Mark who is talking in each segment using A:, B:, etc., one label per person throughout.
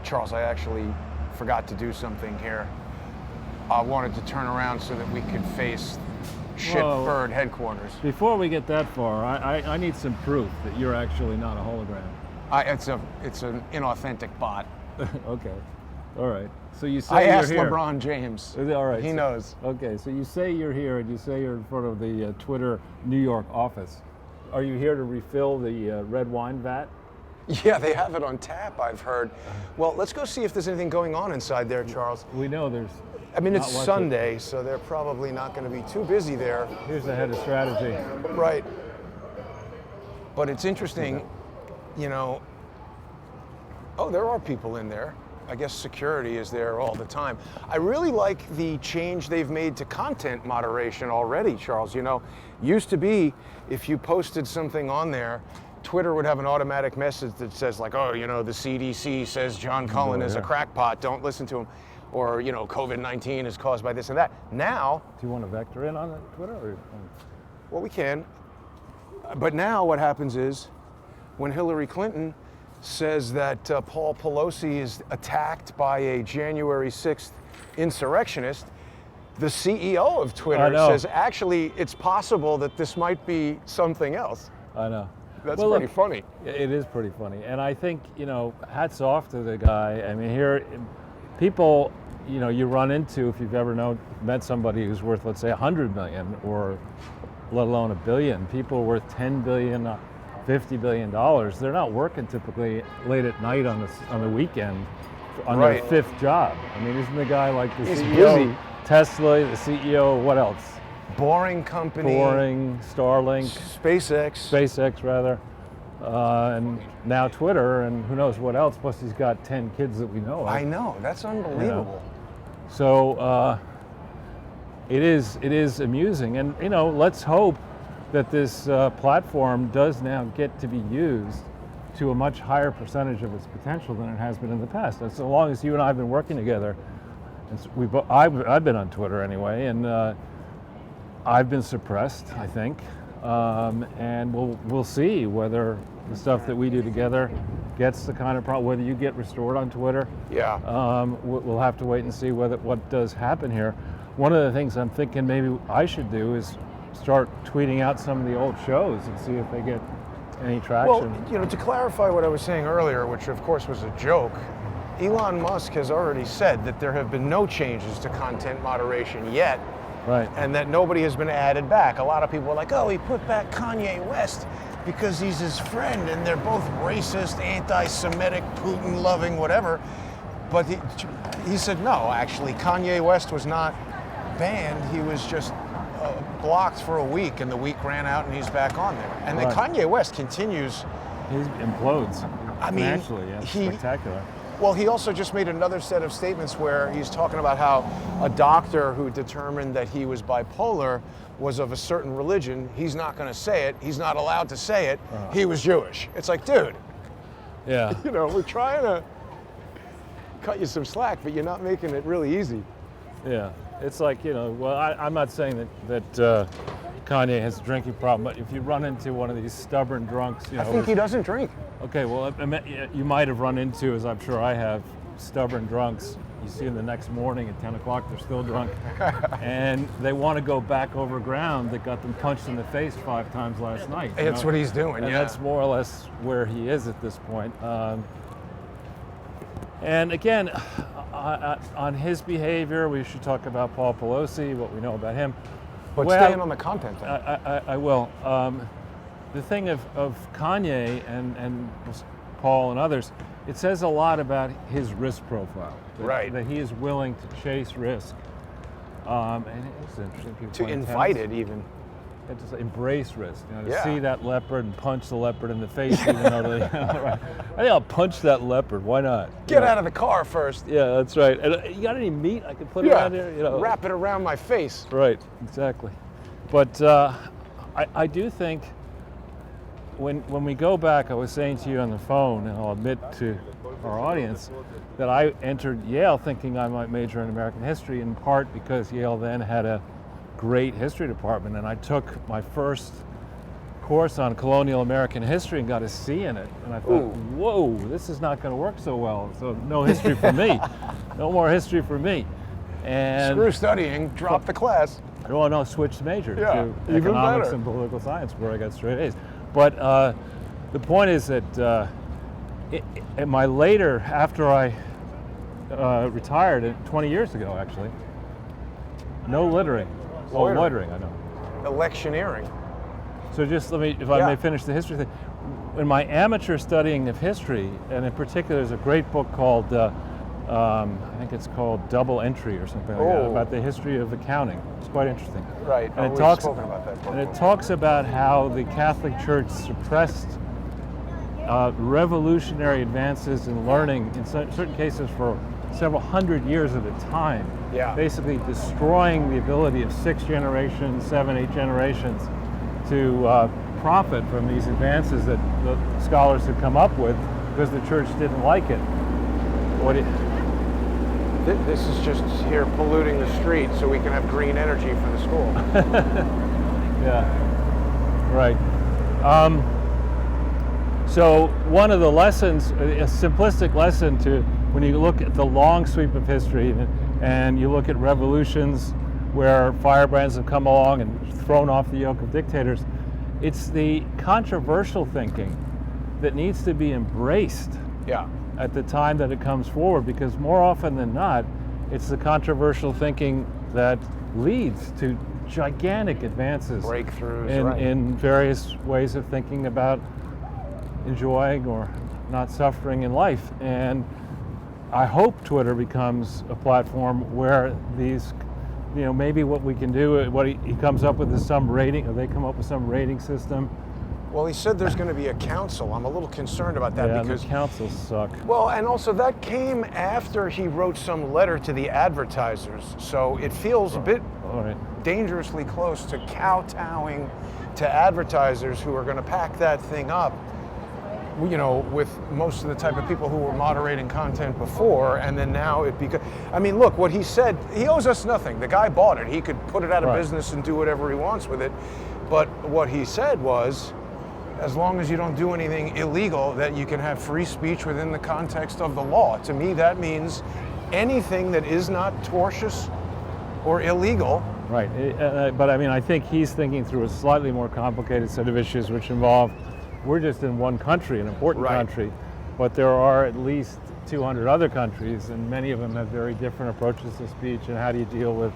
A: Charles, I actually forgot to do something here. I wanted to turn around so that we could face Shitbird headquarters.
B: Before we get that far, I need some proof that you're actually not a hologram.
A: It's an inauthentic bot.
B: Okay, all right. So you say
A: I
B: you're
A: asked
B: here.
A: LeBron James.
B: All right.
A: He knows.
B: Okay, so you say you're here, and you say you're in front of the Twitter New York office. Are you here to refill the red wine vat?
A: Yeah, they have it on tap, I've heard. Well, let's go see if there's anything going on inside there, Charles.
B: We know there's.
A: I mean, it's Sunday, so they're probably not going to be too busy there.
B: Here's the head of strategy.
A: Right. But it's interesting, you know. Oh, there are people in there. I guess security is there all the time. I really like the change they've made to content moderation already, Charles. You know, used to be if you posted something on there, Twitter would have an automatic message that says like, oh, you know, the CDC says John Cullen is a crackpot, don't listen to him. Or, you know, COVID-19 is caused by this and that. Now...
B: Do you want to vector in on Twitter? Or?
A: Well, we can. But now what happens is when Hillary Clinton says that Paul Pelosi is attacked by a January 6th insurrectionist, the CEO of Twitter says, actually, it's possible that this might be something else.
B: I know.
A: That's pretty funny.
B: It is pretty funny. And I think, you know, hats off to the guy. I mean, here, people, you know, you run into, if you've ever met somebody who's worth, let's say, 100 million or let alone $1 billion, people worth 10 billion, $50 billion, they're not working typically late at night on the weekend on their fifth job. I mean, isn't the guy like the CEO, Tesla, the CEO, what else?
A: Boring Company.
B: Boring, Starlink.
A: SpaceX
B: rather. And now Twitter, and who knows what else, plus he's got 10 kids that we know of.
A: I know, that's unbelievable. You know?
B: So it is amusing, and you know, let's hope that this platform does now get to be used to a much higher percentage of its potential than it has been in the past. And so long as you and I have been working together, and I've been on Twitter anyway, and I've been suppressed, I think, and we'll see whether the stuff that we do together gets the kind of problem, whether you get restored on Twitter.
A: Yeah.
B: We'll have to wait and see what does happen here. One of the things I'm thinking maybe I should do is start tweeting out some of the old shows and see if they get any traction.
A: Well, you know, to clarify what I was saying earlier, which of course was a joke, Elon Musk has already said that there have been no changes to content moderation yet.
B: Right.
A: And that nobody has been added back. A lot of people are like, oh, he put back Kanye West because he's his friend and they're both racist, anti-Semitic, Putin-loving, whatever. But he said, no, actually, Kanye West was not banned. He was just blocked for a week, and the week ran out and he's back on there. And then Kanye West continues.
B: He implodes.
A: I mean,
B: naturally, yeah, spectacular.
A: Well, he also just made another set of statements where he's talking about how a doctor who determined that he was bipolar was of a certain religion. He's not going to say it. He's not allowed to say it. He was Jewish. It's like, dude.
B: Yeah.
A: You know, we're trying to cut you some slack, but you're not making it really easy.
B: Yeah. It's like, you know, well, I'm not saying that Kanye has a drinking problem, but if you run into one of these stubborn drunks, you know.
A: I think he doesn't drink.
B: Okay, well, you might have run into, as I'm sure I have, stubborn drunks. You see them the next morning at 10 o'clock, they're still drunk. And they want to go back over ground that got them punched in the face 5 times last night.
A: That's what he's doing,
B: and that's more or less where he is at this point. And again, on his behavior, we should talk about Paul Pelosi, what we know about him.
A: But staying on the content thing.
B: I will. The thing of Kanye and Paul and others, it says a lot about his risk profile. That he is willing to chase risk. And it's interesting.
A: To invite it even.
B: And to embrace risk. You know, to see that leopard and punch the leopard in the face, even though they, I think I'll punch that leopard. Why not?
A: Get out of the car first.
B: Yeah, that's right. And you got any meat I could put around here? You know,
A: wrap it around my face.
B: Right, exactly. But I do think when we go back, I was saying to you on the phone, and I'll admit to our audience, that I entered Yale thinking I might major in American history, in part because Yale then had a great history department, and I took my first course on colonial American history and got a C in it. And I thought,
A: Ooh.
B: whoa, this is not going to work so well. So no history for me. No more history for me. And
A: Screw studying, drop the class.
B: no, switched major
A: Yeah,
B: to
A: even
B: economics
A: better.
B: and political science, where I got straight A's. But the point is that in my later, after I retired 20 years ago, actually, no littering. Oh, loitering, I know.
A: Electioneering.
B: So just let me, if I may finish the history thing. In my amateur studying of history, and in particular, there's a great book called, I think it's called Double Entry or something like that, about the history of accounting. It's quite interesting.
A: Right.
B: And
A: We've spoken about that book.
B: and it talks about how the Catholic Church suppressed revolutionary advances in learning in certain cases for several hundred years at a time.
A: Yeah.
B: Basically destroying the ability of 6 generations, 7, 8 generations to profit from these advances that the scholars had come up with because the church didn't like it.
A: This is just here polluting the street so we can have green energy for the school.
B: Yeah, right. So one of the lessons, a simplistic lesson to when you look at the long sweep of history and you look at revolutions where firebrands have come along and thrown off the yoke of dictators, it's the controversial thinking that needs to be embraced
A: Yeah.
B: at the time that it comes forward, because more often than not, it's the controversial thinking that leads to gigantic advances,
A: Breakthroughs, right.
B: in various ways of thinking about enjoying or not suffering in life. And I hope Twitter becomes a platform where these, maybe what we can do, what he comes up with is some rating, or they come up with some rating system.
A: Well, he said there's going to be a council. I'm a little concerned about that because
B: the councils suck.
A: Well, and also that came after he wrote some letter to the advertisers. So it feels a bit dangerously close to kowtowing to advertisers who are going to pack that thing up, with most of the type of people who were moderating content before, and then now it becomes, look, what he said, he owes us nothing. The guy bought it. He could put it out of business and do whatever he wants with it. But what he said was, as long as you don't do anything illegal, that you can have free speech within the context of the law. To me, that means anything that is not tortious or illegal.
B: Right, but I think he's thinking through a slightly more complicated set of issues which involve, we're just in one country, an important country, but there are at least 200 other countries, and many of them have very different approaches to speech, and how do you deal with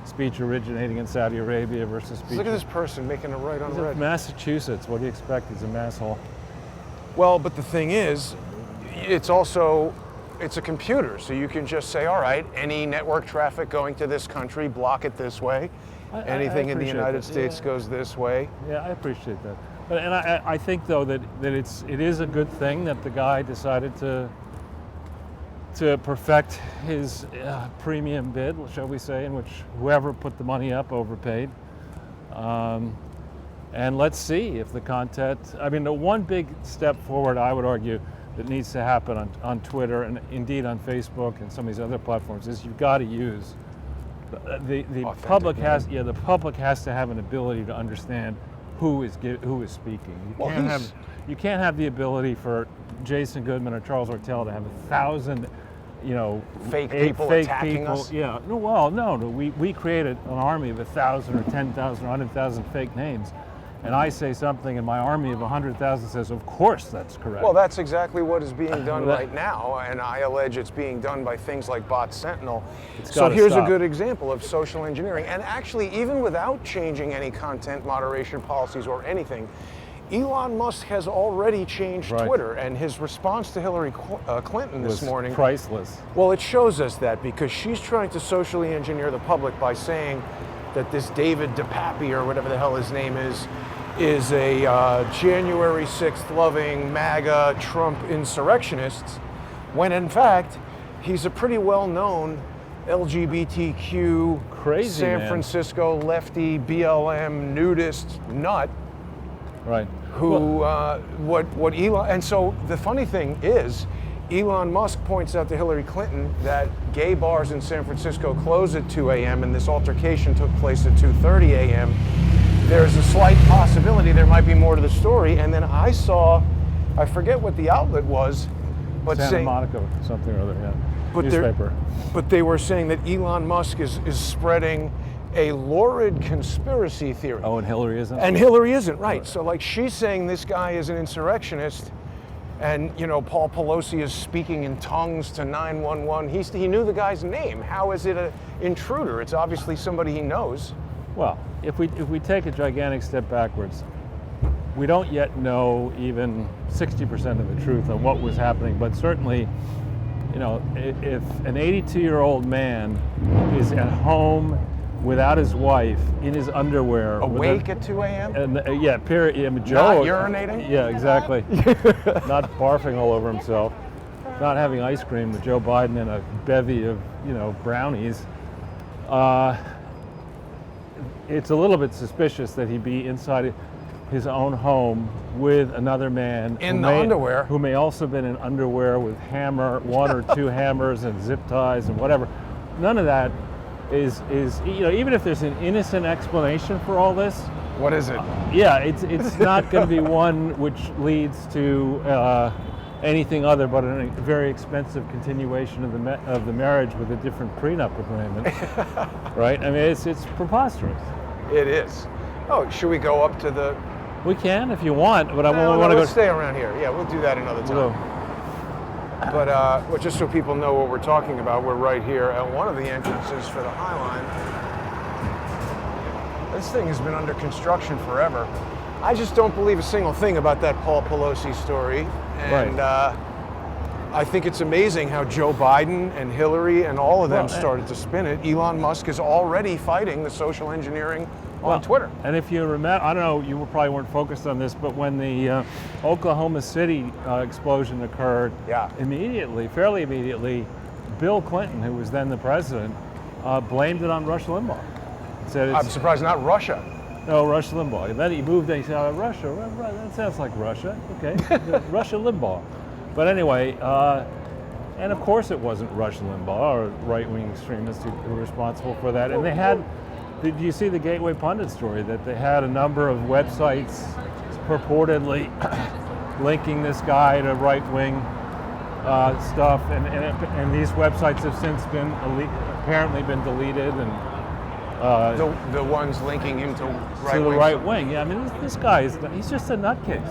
B: speech originating in Saudi Arabia versus speech.
A: Look at this person making a right on
B: He's
A: red.
B: in Massachusetts. What do you expect? He's a masshole.
A: Well, but the thing is, it's a computer, so you can just say, all right, any network traffic going to this country, block it this way. Anything in the United States goes this way.
B: Yeah, I appreciate that. But, and I think though that it is a good thing that the guy decided to perfect his premium bid, shall we say, in which whoever put the money up overpaid. And let's see if the content, the one big step forward, I would argue, that needs to happen on Twitter and indeed on Facebook and some of these other platforms is you've got to use the public the public has to have an ability to understand who is speaking. You can't have the ability for Jason Goodman or Charles Ortell to have 1,000
A: fake people attacking us.
B: Yeah. No. We created an army of 1,000 or 10,000 or 100,000 fake names, and I say something, and my army of 100,000 says, "Of course, that's correct."
A: Well, that's exactly what is being done right now, and I allege it's being done by things like Bot Sentinel. So here's a good example of social engineering, and actually, even without changing any content moderation policies or anything, Elon Musk has already changed Twitter, and his response to Hillary Clinton this morning
B: was priceless.
A: Well, it shows us that because she's trying to socially engineer the public by saying that this David DePappy, or whatever the hell his name is a January 6th loving MAGA Trump insurrectionist, when in fact he's a pretty well-known LGBTQ
B: crazy
A: San Francisco lefty BLM nudist nut.
B: Right.
A: Who, what Elon, and so the funny thing is, Elon Musk points out to Hillary Clinton that gay bars in San Francisco close at 2 a.m. and this altercation took place at 2:30 a.m. there's a slight possibility there might be more to the story. And then I saw, I forget what the outlet was, but
B: Santa
A: saying,
B: Monica, something or other, yeah.
A: but
B: Newspaper.
A: but they were saying that Elon Musk is spreading a lurid conspiracy theory.
B: Oh, and Hillary isn't?
A: And Hillary isn't, right. So like she's saying this guy is an insurrectionist, and you know, Paul Pelosi is speaking in tongues to 911. He knew the guy's name. How is it an intruder? It's obviously somebody he knows.
B: Well, if we take a gigantic step backwards, we don't yet know even 60% of the truth on what was happening, but certainly, you know, if an 82-year-old man is at home without his wife, in his underwear,
A: Awake at 2 a.m.?
B: and yeah, period. Yeah,
A: Not
B: Joe,
A: urinating?
B: Yeah, exactly. Not barfing all over himself, not having ice cream with Joe Biden and a bevy of, you know, brownies. It's a little bit suspicious that he'd be inside his own home with another man
A: In the underwear.
B: who may also have been in underwear with one or two hammers and zip ties and whatever. None of that is you know, even if there's an innocent explanation for all this,
A: What is it?
B: yeah, it's not going to be one which leads to anything other but a very expensive continuation of the marriage with a different prenup agreement, right? I mean, it's preposterous.
A: It is. Oh, should we go up to the...
B: We can if you want, but I
A: No,
B: want to go.
A: let's stay around here. Yeah, we'll do that another time.
B: We'll-
A: But well, just so people know what we're talking about, we're right here at one of the entrances for the High Line. This thing has been under construction forever. I just don't believe a single thing about that Paul Pelosi story. And I think it's amazing how Joe Biden and Hillary and all of them started to spin it. Elon Musk is already fighting the social engineering on Twitter.
B: And if you remember, I don't know, you probably weren't focused on this, but when the Oklahoma City explosion occurred, fairly immediately, Bill Clinton, who was then the president, blamed it on Rush Limbaugh. Said
A: I'm surprised not Russia.
B: No, Rush Limbaugh. And then he moved and he said, Russia, that sounds like Russia. Okay, Russia Limbaugh. But anyway, and of course it wasn't Rush Limbaugh or right-wing extremists who were responsible for that. And they had, did you see the Gateway Pundit story that they had a number of websites purportedly linking this guy to right-wing stuff, and these websites have since been apparently been deleted, and
A: the ones linking him to
B: the right wing. Yeah, I mean, this guy he's just a nutcase.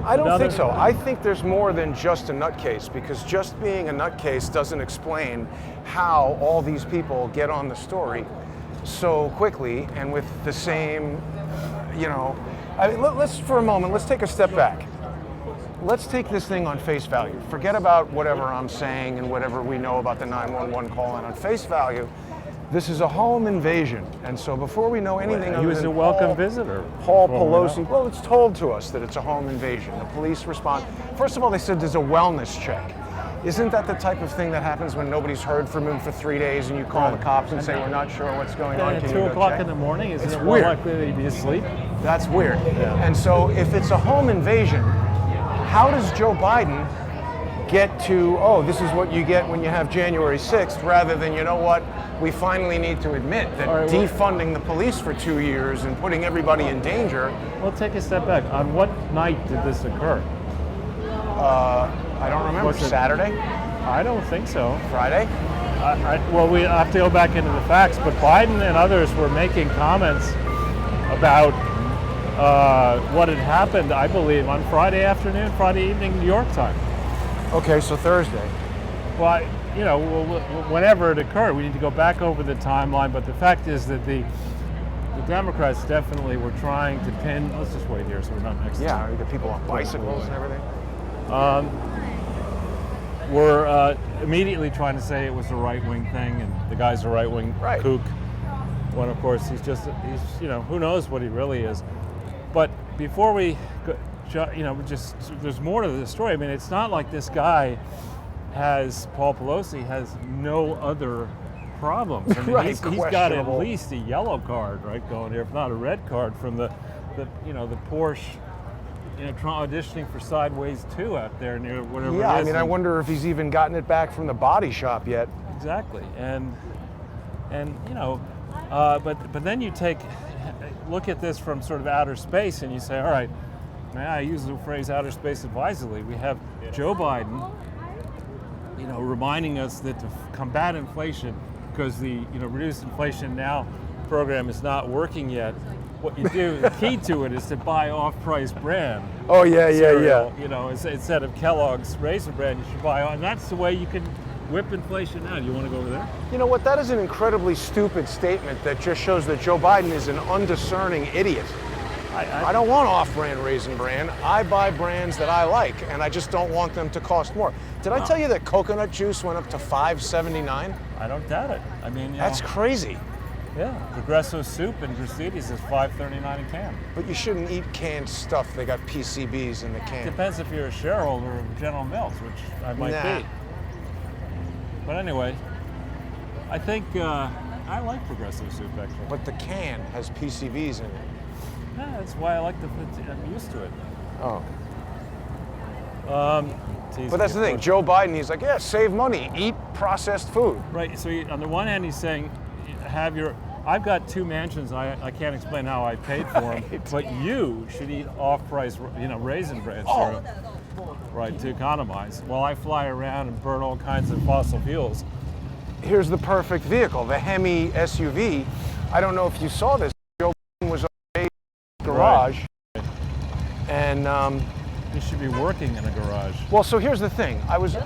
A: I don't think so. I think there's more than just a nutcase, because just being a nutcase doesn't explain how all these people get on the story so quickly and with the same, you know. I mean, let's for a moment, let's take a step back. Let's take this thing on face value. Forget about whatever I'm saying and whatever we know about the 911 call. And on face value, this is a home invasion. And so before we know anything,
B: he was a welcome visitor.
A: Paul Pelosi, well, it's told to us that it's a home invasion. The police respond. First of all, they said there's a wellness check. Isn't that the type of thing that happens when nobody's heard from him for 3 days and you call the cops and say, we're not sure what's going on?
B: At 2 o'clock in the morning, isn't it more likely that he'd be asleep?
A: That's weird. Yeah. And so if it's a home invasion, how does Joe Biden get to, oh, this is what you get when you have January 6th, rather than, you know what, we finally need to admit that defunding the police for 2 years and putting everybody in danger.
B: Well, take a step back. On what night did this occur?
A: I don't remember. Saturday?
B: I don't think so.
A: Friday?
B: Well, we have to go back into the facts, but Biden and others were making comments about what had happened, I believe, on Friday afternoon, Friday evening, New York time.
A: Okay, so Thursday.
B: Well, you know, whenever it occurred, we need to go back over the timeline, but the fact is that the Democrats definitely were trying to pin, let's just wait here so we're not next to
A: the people on bicycles and everything.
B: Were immediately trying to say it was a right-wing thing, and the guy's a right-wing kook. When of course he's you know, who knows what he really is. But before we go, you know, just there's more to the story. I mean, it's not like this guy Paul Pelosi has no other problems. I mean, he's got at least a yellow card going here, if not a red card from the Porsche, you know, auditioning for Sideways 2 out there near whatever it is.
A: Yeah, I mean, I wonder if he's even gotten it back from the body shop yet.
B: Exactly, and you know, But then you look at this from sort of outer space, and you say, all right, may I use the phrase outer space advisedly? We have Joe Biden, reminding us that to combat inflation, because the reduced inflation now program is not working yet. What you do, the key to it is to buy off-price brand.
A: Oh yeah,
B: cereal. Instead of Kellogg's Raisin Bran, you should buy, and that's the way you can whip inflation out. You want to go over there?
A: You know what? That is an incredibly stupid statement that just shows that Joe Biden is an undiscerning idiot. I don't want off-brand Raisin Bran. I buy brands that I like, and I just don't want them to cost more. Did I tell you that coconut juice went up to $5.79?
B: I don't doubt it. I mean,
A: that's crazy.
B: Yeah, Progresso soup in Mercedes is $5.39 a can.
A: But you shouldn't eat canned stuff. They got PCBs in the can.
B: Depends if you're a shareholder of General Mills, which I might be. But anyway, I think I like Progresso soup actually.
A: But the can has PCBs in it.
B: Yeah, that's why I like I'm used to it.
A: Oh. But that's the thing. Joe Biden, he's like, yeah, save money, eat processed food.
B: Right. So on the one hand, he's saying, I've got 2 mansions. I can't explain how I paid for them, but you should eat off-price, Raisin Bran cereal, right, to economize. While I fly around and burn all kinds of fossil fuels.
A: Here's the perfect vehicle, the Hemi SUV. I don't know if you saw this. Joe Biden was in a garage,
B: right.
A: And
B: he should be working in a garage.
A: Well, so here's the thing. I was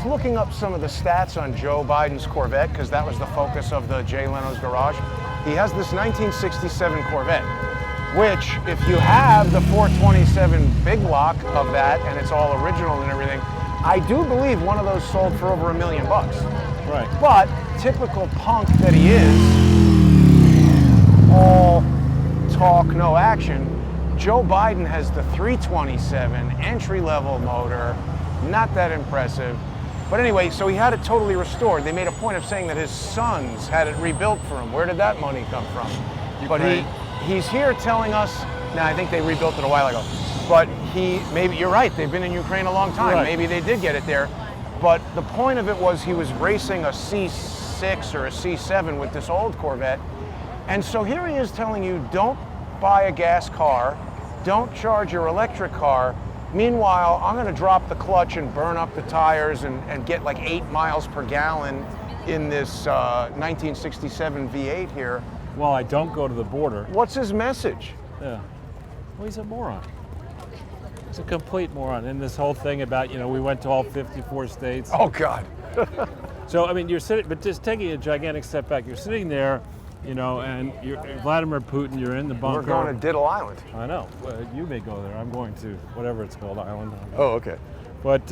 A: looking up some of the stats on Joe Biden's Corvette because that was the focus of the Jay Leno's garage. He has this 1967 Corvette, which, if you have the 427 big block of that and it's all original and everything, I do believe one of those sold for over $1 million.
B: Right.
A: But typical punk that he is, all talk, no action. Joe Biden has the 327 entry-level motor, not that impressive. But anyway, so he had it totally restored. They made a point of saying that his sons had it rebuilt for him. Where did that money come from?
B: Ukraine.
A: But he's here telling us, now I think they rebuilt it a while ago, but maybe you're right, they've been in Ukraine a long time.
B: Right.
A: Maybe they did get it there. But the point of it was he was racing a C6 or a C7 with this old Corvette. And so here he is telling you, don't buy a gas car, don't charge your electric car. Meanwhile, I'm going to drop the clutch and burn up the tires and get like 8 miles per gallon in this 1967 V8 here.
B: Well, I don't go to the border.
A: What's his message?
B: Yeah. Well, he's a moron. He's a complete moron. And this whole thing about, we went to all 54 states.
A: Oh, God.
B: So, I mean, you're sitting, but just taking a gigantic step back, you're sitting there, and you're Vladimir Putin, you're in the bunker.
A: We're going to Diddle Island.
B: I know. You may go there. I'm going to whatever it's called, island.
A: Oh, okay.
B: But,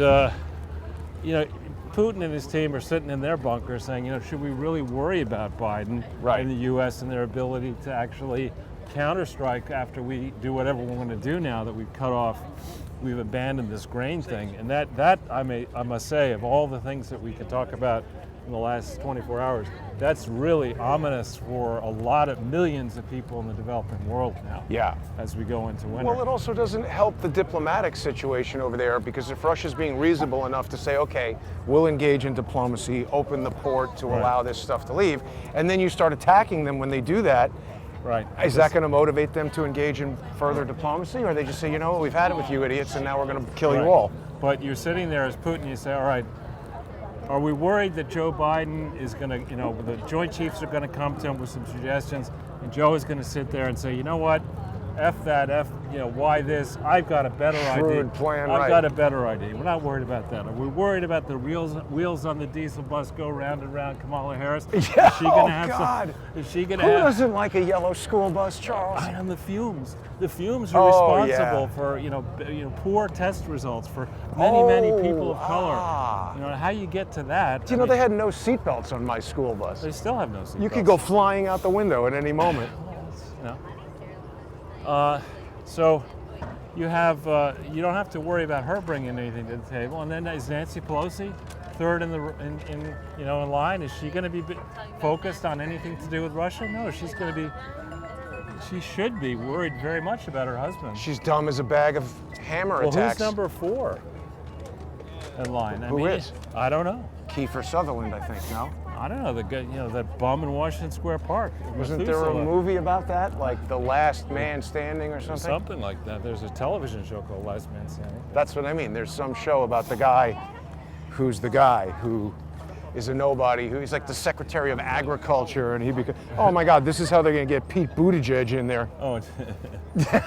B: Putin and his team are sitting in their bunker saying, should we really worry about Biden and the U.S. and their ability to actually counterstrike after we do whatever we're going to do now that we've abandoned this grain thing. And that I must say, of all the things that we could talk about in the last 24 hours, that's really ominous for a lot of millions of people in the developing world now.
A: Yeah.
B: As we go into winter.
A: Well, it also doesn't help the diplomatic situation over there, because if Russia's being reasonable enough to say, okay, we'll engage in diplomacy, open the port to allow this stuff to leave, and then you start attacking them when they do that,
B: right.
A: Is that going to motivate them to engage in further diplomacy, or they just say, we've had it with you idiots, and now we're going to kill you all?
B: But you're sitting there as Putin, you say, all right, are we worried that Joe Biden is going to, the Joint Chiefs are going to come to him with some suggestions, and Joe is going to sit there and say, you know what, F that, why this? I've got a better idea.
A: Plan,
B: I've got a better idea. We're not worried about that. Are we worried about the wheels on the diesel bus go round and round Kamala Harris?
A: Yeah,
B: is she going to have
A: God.
B: Is she going to
A: Who
B: have?
A: doesn't like a yellow school bus, Charles?
B: And the fumes. The fumes are responsible for poor test results for many people of color. How you get to that?
A: Do they had no seatbelts on my school bus?
B: They still have no seatbelts.
A: You could go flying out the window at any moment.
B: So you have you don't have to worry about her bringing anything to the table. And then is Nancy Pelosi third in line? Is she going to be focused on anything to do with Russia? No, she's going to be. She should be worried very much about her husband.
A: She's dumb as a bag of hammer attacks.
B: Who's number 4 in line?
A: Who is?
B: I don't know.
A: Kiefer Sutherland, I think. No.
B: I don't know, the guy, that bum in Washington Square Park.
A: Wasn't there a
B: Methuselah.
A: movie about that? Like The Last Man Standing or something?
B: Something like that. There's a television show called Last Man Standing.
A: That's what I mean. There's some show about the guy who is a nobody, he's like the Secretary of Agriculture, and he becomes, oh my God, this is how they're gonna get Pete Buttigieg in there.
B: Oh,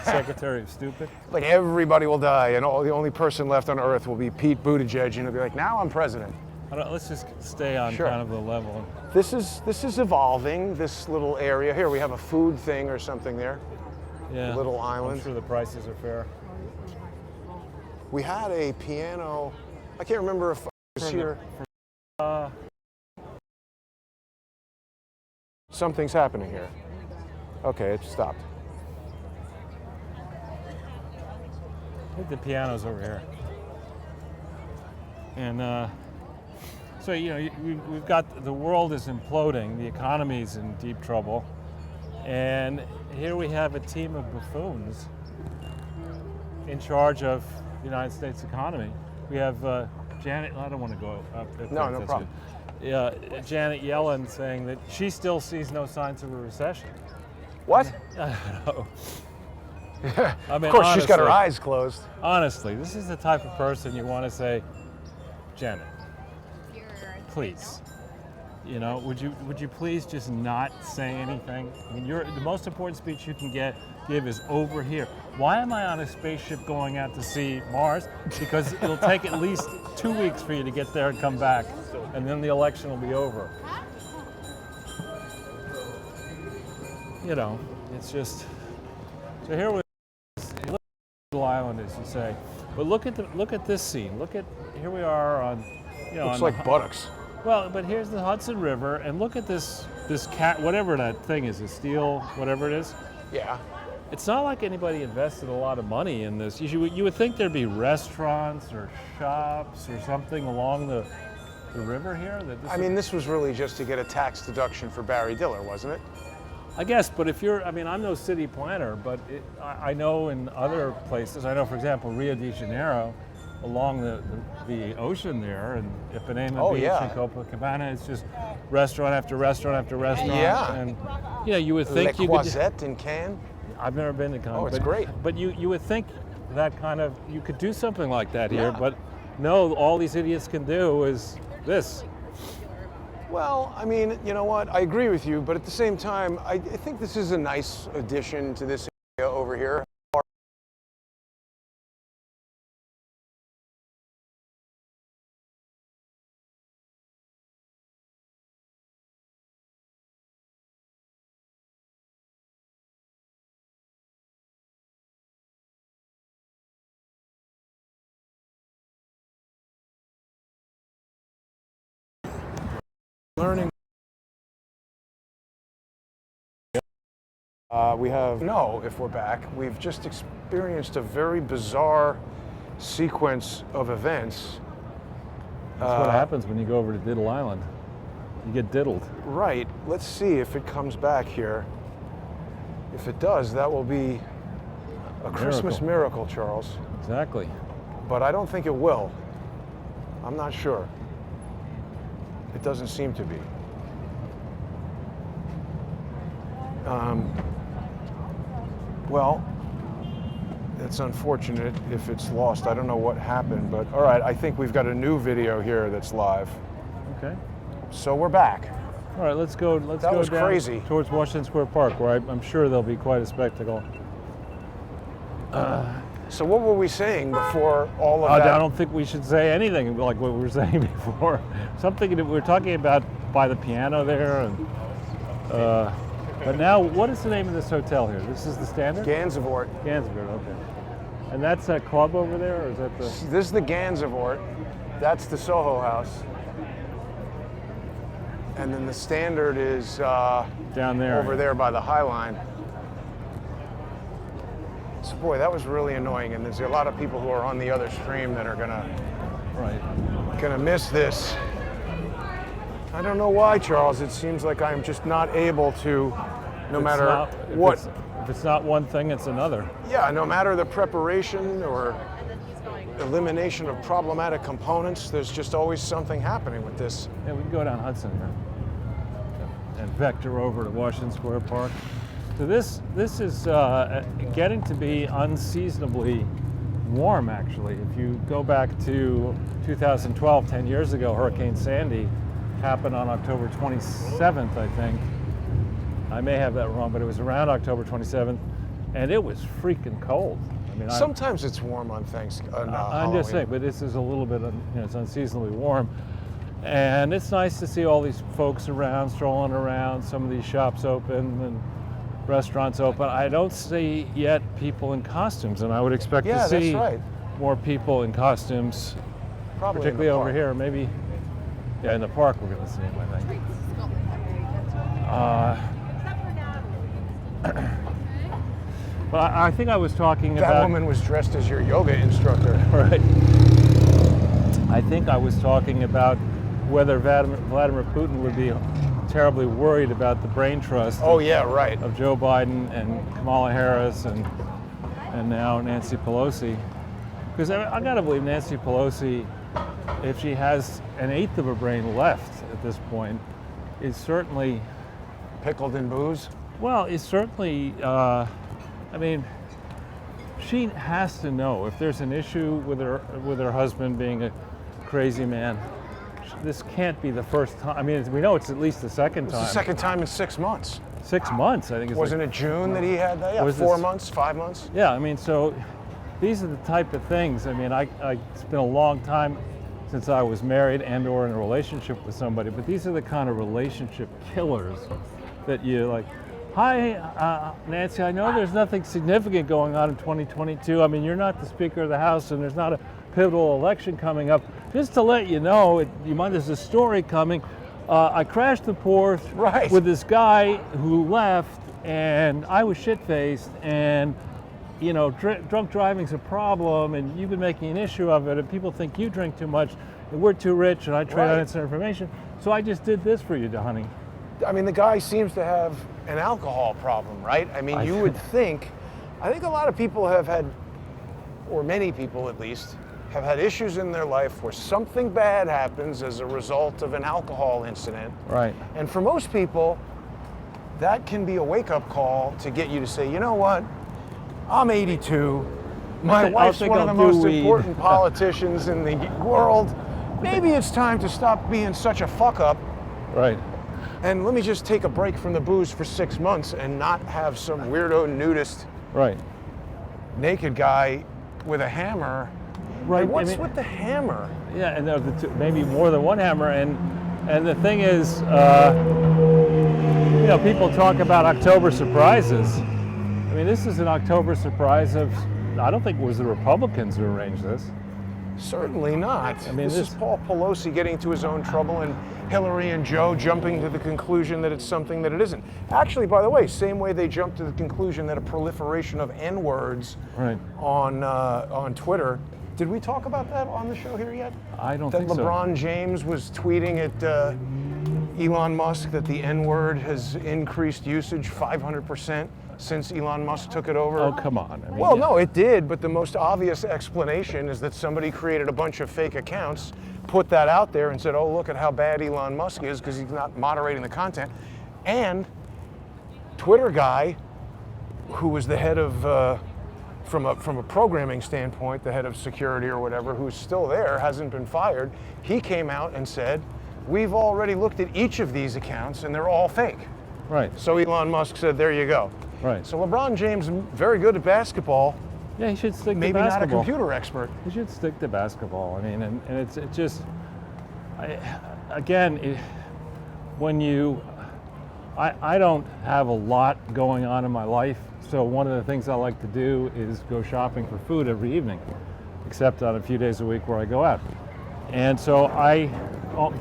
B: Secretary of Stupid?
A: Like everybody will die, and the only person left on Earth will be Pete Buttigieg, and he'll be like, now I'm president.
B: Let's just stay on
A: Sure.
B: kind of the level.
A: This is evolving, this little area. Here we have a food thing or something there.
B: Yeah.
A: A little island.
B: I'm sure the prices are fair.
A: We had a piano, I can't remember if it was here. Something's happening here. Okay, it stopped.
B: I think the piano's over here. And so, we've got, the world is imploding, the economy's in deep trouble, and here we have a team of buffoons in charge of the United States economy. We have Janet, I don't want to go up.
A: No problem.
B: Yeah, Janet Yellen saying that she still sees no signs of a recession.
A: What?
B: I don't know. I mean,
A: of course, she's got her
B: honestly,
A: eyes closed.
B: Honestly, this is the type of person you want to say, Janet, please, would you please just not say anything? I mean, the most important speech you can give is over here. Why am I on a spaceship going out to see Mars? Because it'll take at least 2 weeks for you to get there and come back, and then the election will be over. It's just, so here we little island, as you say. But look at this scene. Here we are on,
A: Looks like buttocks.
B: Well, but here's the Hudson River, and look at this cat, whatever that thing is, a steel, whatever it is.
A: Yeah.
B: It's not like anybody invested a lot of money in this. You would think there'd be restaurants or shops or something along the river here.
A: This was really just to get a tax deduction for Barry Diller, wasn't it?
B: I guess, but I'm no city planner, but I know in other places, for example, Rio de Janeiro, along the ocean there, and Ipanema Beach and Copacabana, it's just restaurant after restaurant after restaurant.
A: Yeah.
B: And you would think
A: Le Croisette in Cannes.
B: I've never been to Cannes.
A: Oh, it's great.
B: But you would think that you could do something like that here,
A: Yeah.
B: but no, all these idiots can do is this.
A: Well, you know what? I agree with you, but at the same time, I think this is a nice addition to this area over here. Learning. If we're back, we've just experienced a very bizarre sequence of events.
B: That's what happens when you go over to Diddle Island. You get diddled.
A: Right. Let's see if it comes back here. If it does, that will be a Christmas miracle, Charles.
B: Exactly.
A: But I don't think it will. I'm not sure. It doesn't seem to be. Well, it's unfortunate if it's lost. I don't know what happened, but all right, I think we've got a new video here that's live.
B: Okay.
A: So we're back.
B: All right, let's go.
A: That was
B: down
A: crazy.
B: Towards Washington Square Park, where I'm sure there'll be quite a spectacle.
A: So what were we saying before all of that?
B: I don't think we should say anything like what we were saying before. Something that we were talking about by the piano there, and but now, what is the name of this hotel here? This is the Standard?
A: Gansevoort.
B: Gansevoort, okay. And that's that club over there, or is that the?
A: This is the Gansevoort. That's the Soho House. And then the Standard is
B: down there.
A: Over there by the High Line. So boy, that was really annoying, and there's a lot of people who are on the other stream that are gonna miss this. I don't know why, Charles. It seems like I'm just not able to, no matter what.
B: If it's not one thing, it's another.
A: Yeah, no matter the preparation or elimination of problematic components, there's just always something happening with this.
B: Yeah, we can go down Hudson here. and vector over to Washington Square Park. So this is getting to be unseasonably warm, actually. If you go back to 2012, 10 years ago, Hurricane Sandy happened on October 27th, I think. I may have that wrong, but it was around October 27th, and it was freaking cold. I mean,
A: Sometimes it's warm on Thanksgiving.
B: I'm just saying, but this is a little bit, it's unseasonably warm. And it's nice to see all these folks around, strolling around, some of these shops open and restaurants open. I don't see yet people in costumes, and I would expect to see more people in costumes,
A: probably
B: particularly over here. Maybe, yeah, in the park we're going to see them, I think. But I think I was talking about...
A: That woman was dressed as your yoga instructor.
B: Right. I think I was talking about whether Vladimir Putin would be terribly worried about the brain trust of Joe Biden and Kamala Harris and now Nancy Pelosi. Because I gotta believe Nancy Pelosi, if she has an eighth of a brain left at this point, is certainly...
A: Pickled in booze?
B: Well, it's certainly, I mean, she has to know if there's an issue with her husband being a crazy man. This can't be the first time. I mean, we know it's at least the second time.
A: It's the second time in 6 months.
B: 6 months, I think.
A: Wasn't it June that he had that? Yeah, 4 months, 5 months?
B: Yeah, I mean, so these are the type of things. I mean, it's been a long time since I was married and or in a relationship with somebody, but these are the kind of relationship killers that you like, hi, Nancy, I know there's nothing significant going on in 2022. I mean, you're not the Speaker of the House and there's not a pivotal election coming up. Just to let you know, there's a story coming. I crashed the Porsche with this guy who left, and I was shit-faced, and you know, drunk driving's a problem, and you've been making an issue of it, and people think you drink too much, and we're too rich, and I trade on instant information. So I just did this for you, honey.
A: I mean, the guy seems to have an alcohol problem, right? I mean, you would think, I think a lot of people have had, or many people at least, have had issues in their life where something bad happens as a result of an alcohol incident.
B: Right.
A: And for most people, that can be a wake-up call to get you to say, you know what, I'm 82, my wife's one of the most important politicians in the world, maybe it's time to stop being such a fuck-up.
B: Right.
A: And let me just take a break from the booze for 6 months and not have some weirdo nudist naked guy with a hammer.
B: Right.
A: And what's with the hammer?
B: Yeah, and maybe more than one hammer. And the thing is, you know, people talk about October surprises. I mean, this is an October surprise of, I don't think it was the Republicans who arranged this.
A: Certainly not.
B: I mean,
A: this is Paul Pelosi getting into his own trouble and Hillary and Joe jumping to the conclusion that it's something that it isn't. Actually, by the way, same way they jumped to the conclusion that a proliferation of N-words on Twitter. Did we talk about that on the show here yet?
B: I don't think so.
A: That LeBron James was tweeting at Elon Musk that the N-word has increased usage 500% since Elon Musk took it over.
B: Oh, come on. I mean,
A: well, no, it did, but the most obvious explanation is that somebody created a bunch of fake accounts, put that out there and said, oh, look at how bad Elon Musk is because he's not moderating the content. And Twitter guy, who was the head of, from a programming standpoint, the head of security or whatever, who's still there, hasn't been fired, he came out and said, we've already looked at each of these accounts and they're all fake.
B: Right.
A: So Elon Musk said, there you go.
B: Right.
A: So LeBron James, very good at basketball.
B: Yeah, he should stick to
A: maybe
B: basketball.
A: Maybe not a computer expert.
B: He should stick to basketball. I mean, and it's just, when you, I don't have a lot going on in my life, so one of the things I like to do is go shopping for food every evening, except on a few days a week where I go out. And so I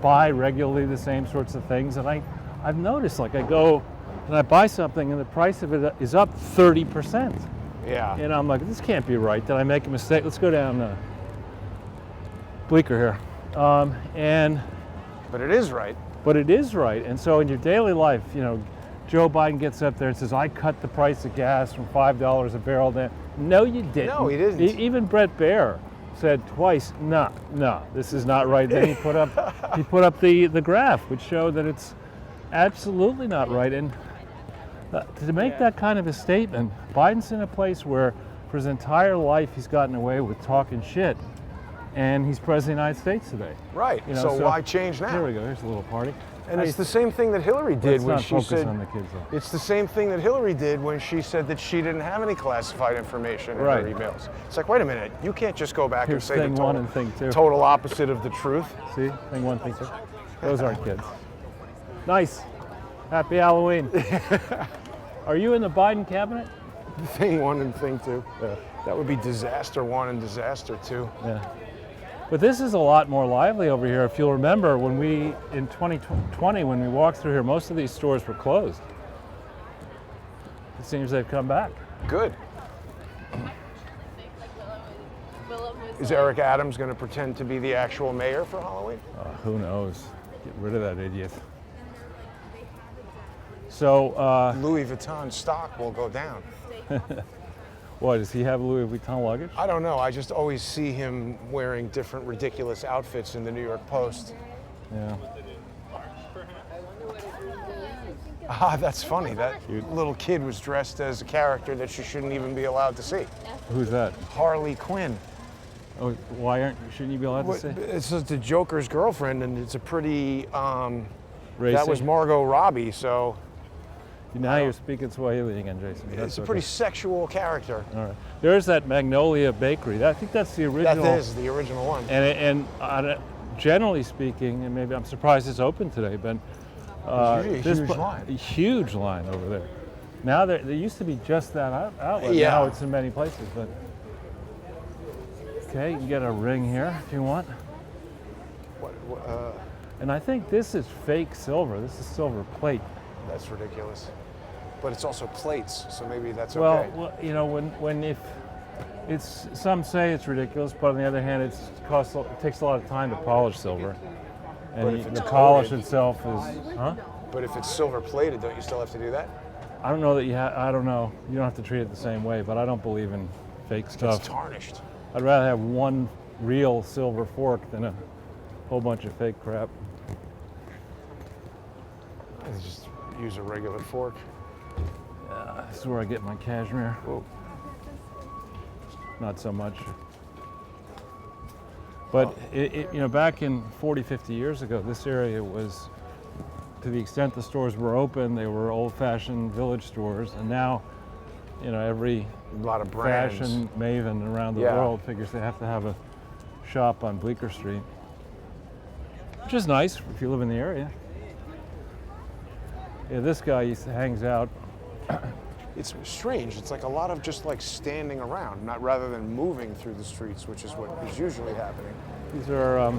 B: buy regularly the same sorts of things, and I've noticed, like, I go and I buy something and the price of it is up 30%.
A: Yeah.
B: And I'm like, this can't be right. Did I make a mistake? Let's go down Bleecker here.
A: But it is right.
B: But it is right. And so in your daily life, you know, Joe Biden gets up there and says, I cut the price of gas from $5 a barrel down. No, you didn't.
A: No, he didn't.
B: Even Brett Baer said twice, no, this is not right. Then he put up the graph, which showed that it's absolutely not right. And to make that kind of a statement, Biden's in a place where for his entire life he's gotten away with talking shit, and he's president of the United States today.
A: Right.
B: You know,
A: so why change now?
B: Here we go. Here's a little party.
A: And it's the same thing that Hillary did when
B: Let's
A: she
B: not focus
A: said.
B: on the kids, though.
A: It's the same thing that Hillary did when she said that she didn't have any classified information in
B: Right.
A: her emails. It's like, wait a minute, you can't just go back
B: Here's
A: and say
B: thing
A: the
B: one and thing two.
A: total opposite of the truth.
B: See, thing one, thing two. Those aren't kids. Nice. Happy Halloween. Are you in the Biden cabinet?
A: Thing one and thing two.
B: Yeah.
A: That would be disaster one and disaster two.
B: Yeah. But this is a lot more lively over here. If you'll remember, when we, in 2020, when we walked through here, most of these stores were closed. It seems they've come back.
A: Good. Is Eric Adams going to pretend to be the actual mayor for Halloween?
B: Who knows? Get rid of that idiot. So,
A: Louis Vuitton stock will go down.
B: what, does he have Louis Vuitton luggage?
A: I don't know. I just always see him wearing different ridiculous outfits in the New York Post.
B: Yeah.
A: Ah, that's funny. That
B: Cute.
A: little kid was dressed as a character that you shouldn't even be allowed to see.
B: Who's that?
A: Harley Quinn.
B: Oh, shouldn't you be allowed to say?
A: It's just the Joker's girlfriend, and it's a pretty. That
B: Racing?
A: was Margot Robbie, so
B: Now you're speaking Swahili again, Jason. That's
A: it's a
B: okay.
A: pretty sexual character.
B: All right. There's that Magnolia Bakery. I think that's the original.
A: That is the original one.
B: And generally speaking, and maybe I'm surprised it's open today, but
A: There's usually a huge line.
B: A huge line over there. Now there used to be just that outlet.
A: Yeah.
B: Now it's in many places. But okay, you can get a ring here if you want. And I think this is fake silver. This is silver plate.
A: That's ridiculous. But it's also plates, so maybe that's
B: Well,
A: okay.
B: well, you know, when if it's some say it's ridiculous, but on the other hand, it takes a lot of time to polish silver,
A: But
B: and
A: if it's
B: the polish
A: coated-
B: itself is, huh?
A: But if it's silver plated, don't you still have to do that?
B: I don't know that I don't know. You don't have to treat it the same way, but I don't believe in fake stuff.
A: It's tarnished.
B: I'd rather have one real silver fork than a whole bunch of fake crap.
A: I just use a regular fork.
B: This is where I get my cashmere.
A: Whoa.
B: Not so much. But back in 40, 50 years ago, this area was, to the extent the stores were open, they were old-fashioned village stores, and now, every
A: A lot of brands.
B: fashion maven around the
A: Yeah.
B: world figures they have to have a shop on Bleecker Street, which is nice if you live in the area. Yeah, this guy hangs out.
A: It's strange. It's like a lot of just like standing around, not rather than moving through the streets, which is what is usually happening.
B: These are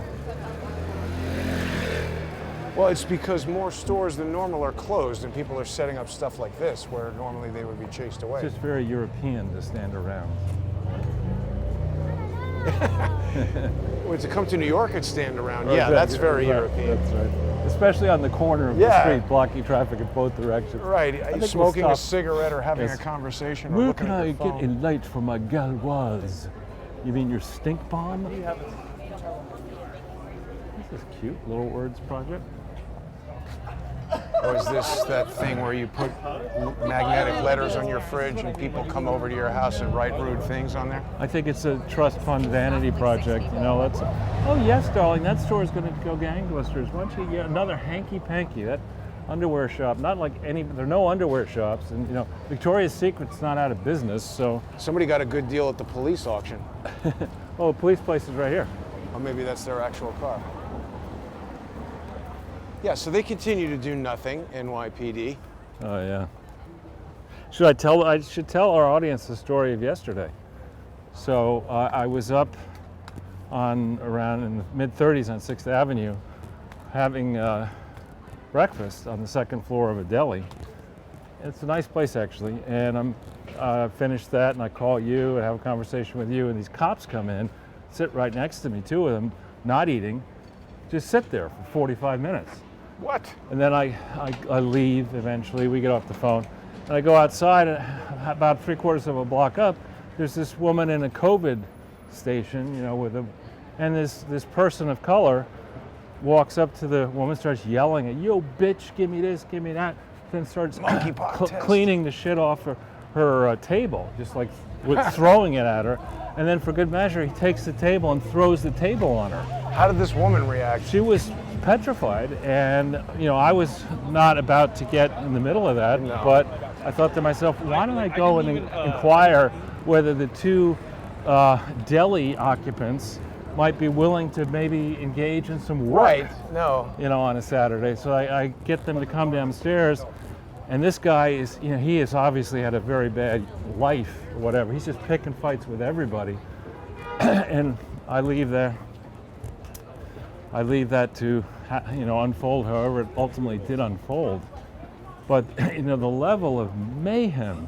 A: Well, it's because more stores than normal are closed, and people are setting up stuff like this, where normally they would be chased away.
B: just very European to stand around.
A: Well, to come to New York and stand around, yeah,
B: Exactly.
A: that's very
B: Right,
A: European.
B: That's right. Especially on the corner of the
A: Yeah.
B: street, blocking traffic in both directions.
A: Right,
B: think we'll
A: smoking a
B: stop.
A: cigarette or having
B: Yes.
A: a conversation or
B: Where
A: looking
B: can
A: at
B: I
A: your
B: get
A: phone.
B: a light for my galoise? You mean your stink bomb? This is cute. Little Words project.
A: Or is this that thing where you put magnetic letters on your fridge and people come over to your house and write rude things on there?
B: I think it's a trust fund vanity project. That's. Oh yes, darling. That store is going to go gangbusters. Why don't you get another hanky panky? That underwear shop. Not like any. There are no underwear shops, and Victoria's Secret's not out of business. So.
A: Somebody got a good deal at the police auction.
B: Oh, the police place is right here.
A: Or maybe that's their actual car. Yeah, so they continue to do nothing, NYPD.
B: Oh yeah. I should tell our audience the story of yesterday. So I was up around in the mid-30s on 6th Avenue, having breakfast on the second floor of a deli. It's a nice place actually, and I finished that, and I call you and have a conversation with you, and these cops come in, sit right next to me, two of them, not eating, just sit there for 45 minutes.
A: What?
B: And then I leave eventually. We get off the phone. And I go outside, and about 3/4 of a block up, there's this woman in a COVID station, and this person of color walks up to the woman, starts yelling at, "Yo, bitch, give me this, give me that," then starts
A: Monkeypox test.
B: cleaning the shit off her table, just like throwing it at her. And then for good measure, he takes the table and throws the table on her.
A: How did this woman react?
B: She was petrified, and I was not about to get in the middle of that,
A: No.
B: but I thought to myself, why don't I go and inquire whether the two deli occupants might be willing to maybe engage in some work,
A: Right, no.
B: on a Saturday. So I get them to come downstairs, and this guy is, he has obviously had a very bad life or whatever. He's just picking fights with everybody. And I leave that to unfold however it ultimately did unfold. But the level of mayhem,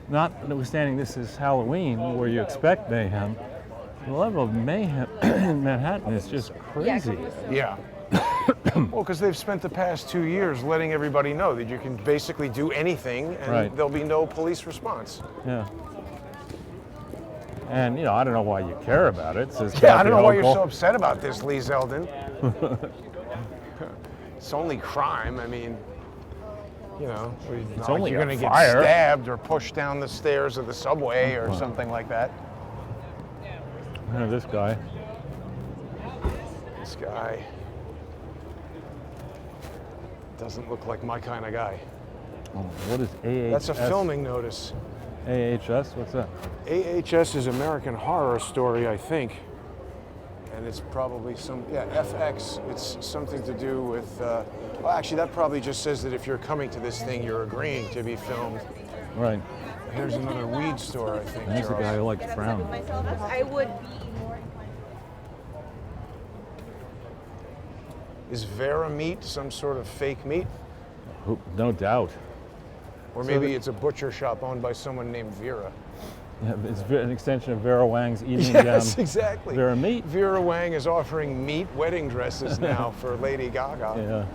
B: notwithstanding this is Halloween where you expect mayhem, the level of mayhem in Manhattan is just crazy.
A: Yeah. Well, because they've spent the past 2 years letting everybody know that you can basically do anything and
B: Right.
A: there'll be no police response.
B: Yeah. And I don't know why you care about it. Says
A: Yeah, I don't know why
B: Kathy
A: you're so
B: Hochul.
A: upset about this, Lee Zeldin. It's only crime. I mean, it's
B: only
A: you're
B: a
A: going to get
B: fire.
A: stabbed or pushed down the stairs of the subway or something like that.
B: This guy.
A: This guy doesn't look like my kind of guy.
B: Oh, what is AHS?
A: That's a filming notice.
B: AHS? What's that?
A: AHS is American Horror Story, I think. And it's probably FX. It's something to do with, well, actually, that probably just says that if you're coming to this thing, you're agreeing to be filmed.
B: Right.
A: Here's another weed store, I think.
B: There's the guy who likes brown.
C: I would be more.
A: Is Vera meat some sort of fake meat?
B: No doubt.
A: Or maybe it's a butcher shop owned by someone named Vera.
B: Yeah, it's an extension of Vera Wang's eating
A: Yes,
B: down
A: exactly.
B: Vera meat.
A: Vera Wang is offering meat wedding dresses now for Lady Gaga.
B: Yeah.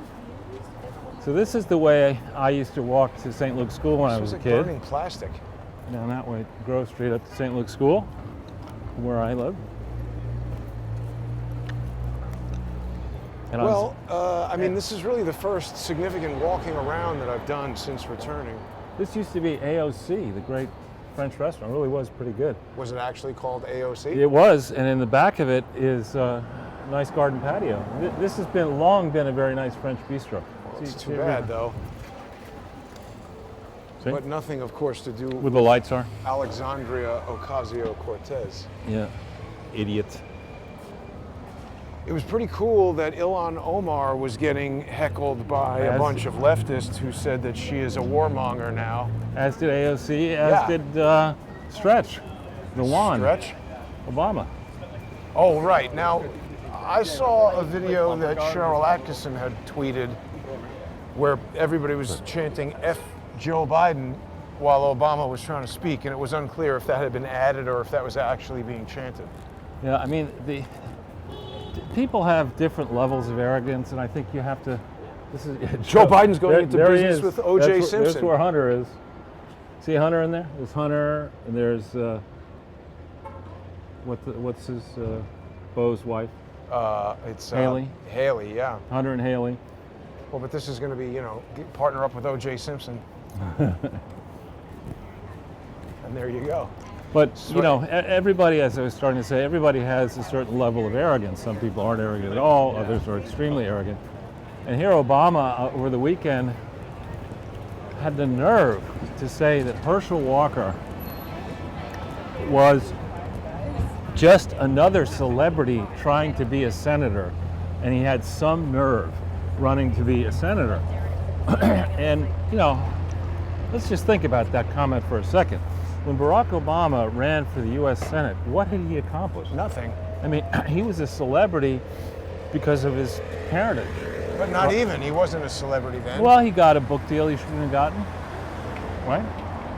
B: So this is the way I used to walk to St. Luke's School when I was a
A: like
B: kid.
A: burning plastic.
B: Down that way, Grove Street up to St. Luke's School, where I live. And
A: Well, I mean, this is really the first significant walking around that I've done since returning.
B: this used to be AOC, the great French restaurant. It really was pretty good.
A: Was it actually called AOC?
B: It was, and in the back of it is a nice garden patio. This has long been a very nice French bistro.
A: Well, it's
B: See-
A: too
B: see
A: bad, though.
B: See?
A: But nothing, of course, to do
B: Where
A: with
B: the lights are.
A: Alexandria Ocasio-Cortez.
B: Yeah. Idiot.
A: It was pretty cool that Ilhan Omar was getting heckled by a
B: As-
A: bunch of leftists who said that she is a warmonger now.
B: As did AOC, as
A: Yeah.
B: did Stretch, the one,
A: Stretch?
B: Obama.
A: Oh, right. Now, I saw a video that Cheryl Atkinson had tweeted where everybody was chanting F Joe Biden while Obama was trying to speak, and it was unclear if that had been added or if that was actually being chanted.
B: Yeah, I mean, people have different levels of arrogance, and I think you have to. This is
A: Joe Biden's going into
B: there he
A: business
B: is.
A: with O.J.
B: That's
A: Simpson.
B: That's where Hunter is. See Hunter in there? There's Hunter, and there's what's his Bo's wife?
A: It's
B: Haley?
A: Haley, yeah.
B: Hunter and Haley.
A: Well, but this is going to be, partner up with O.J. Simpson. And there you go.
B: But everybody, as I was starting to say, everybody has a certain level of arrogance. Some people aren't arrogant at all. Others are extremely arrogant. And here, Obama over the weekend had the nerve to say that Herschel Walker was just another celebrity trying to be a senator, and he had some nerve running to be a senator. And let's just think about that comment for a second. When Barack Obama ran for the U.S. Senate, what had he accomplished?
A: Nothing.
B: I mean, he was a celebrity because of his parentage.
A: But not even. He wasn't a celebrity then.
B: Well, he got a book deal he shouldn't have gotten, right?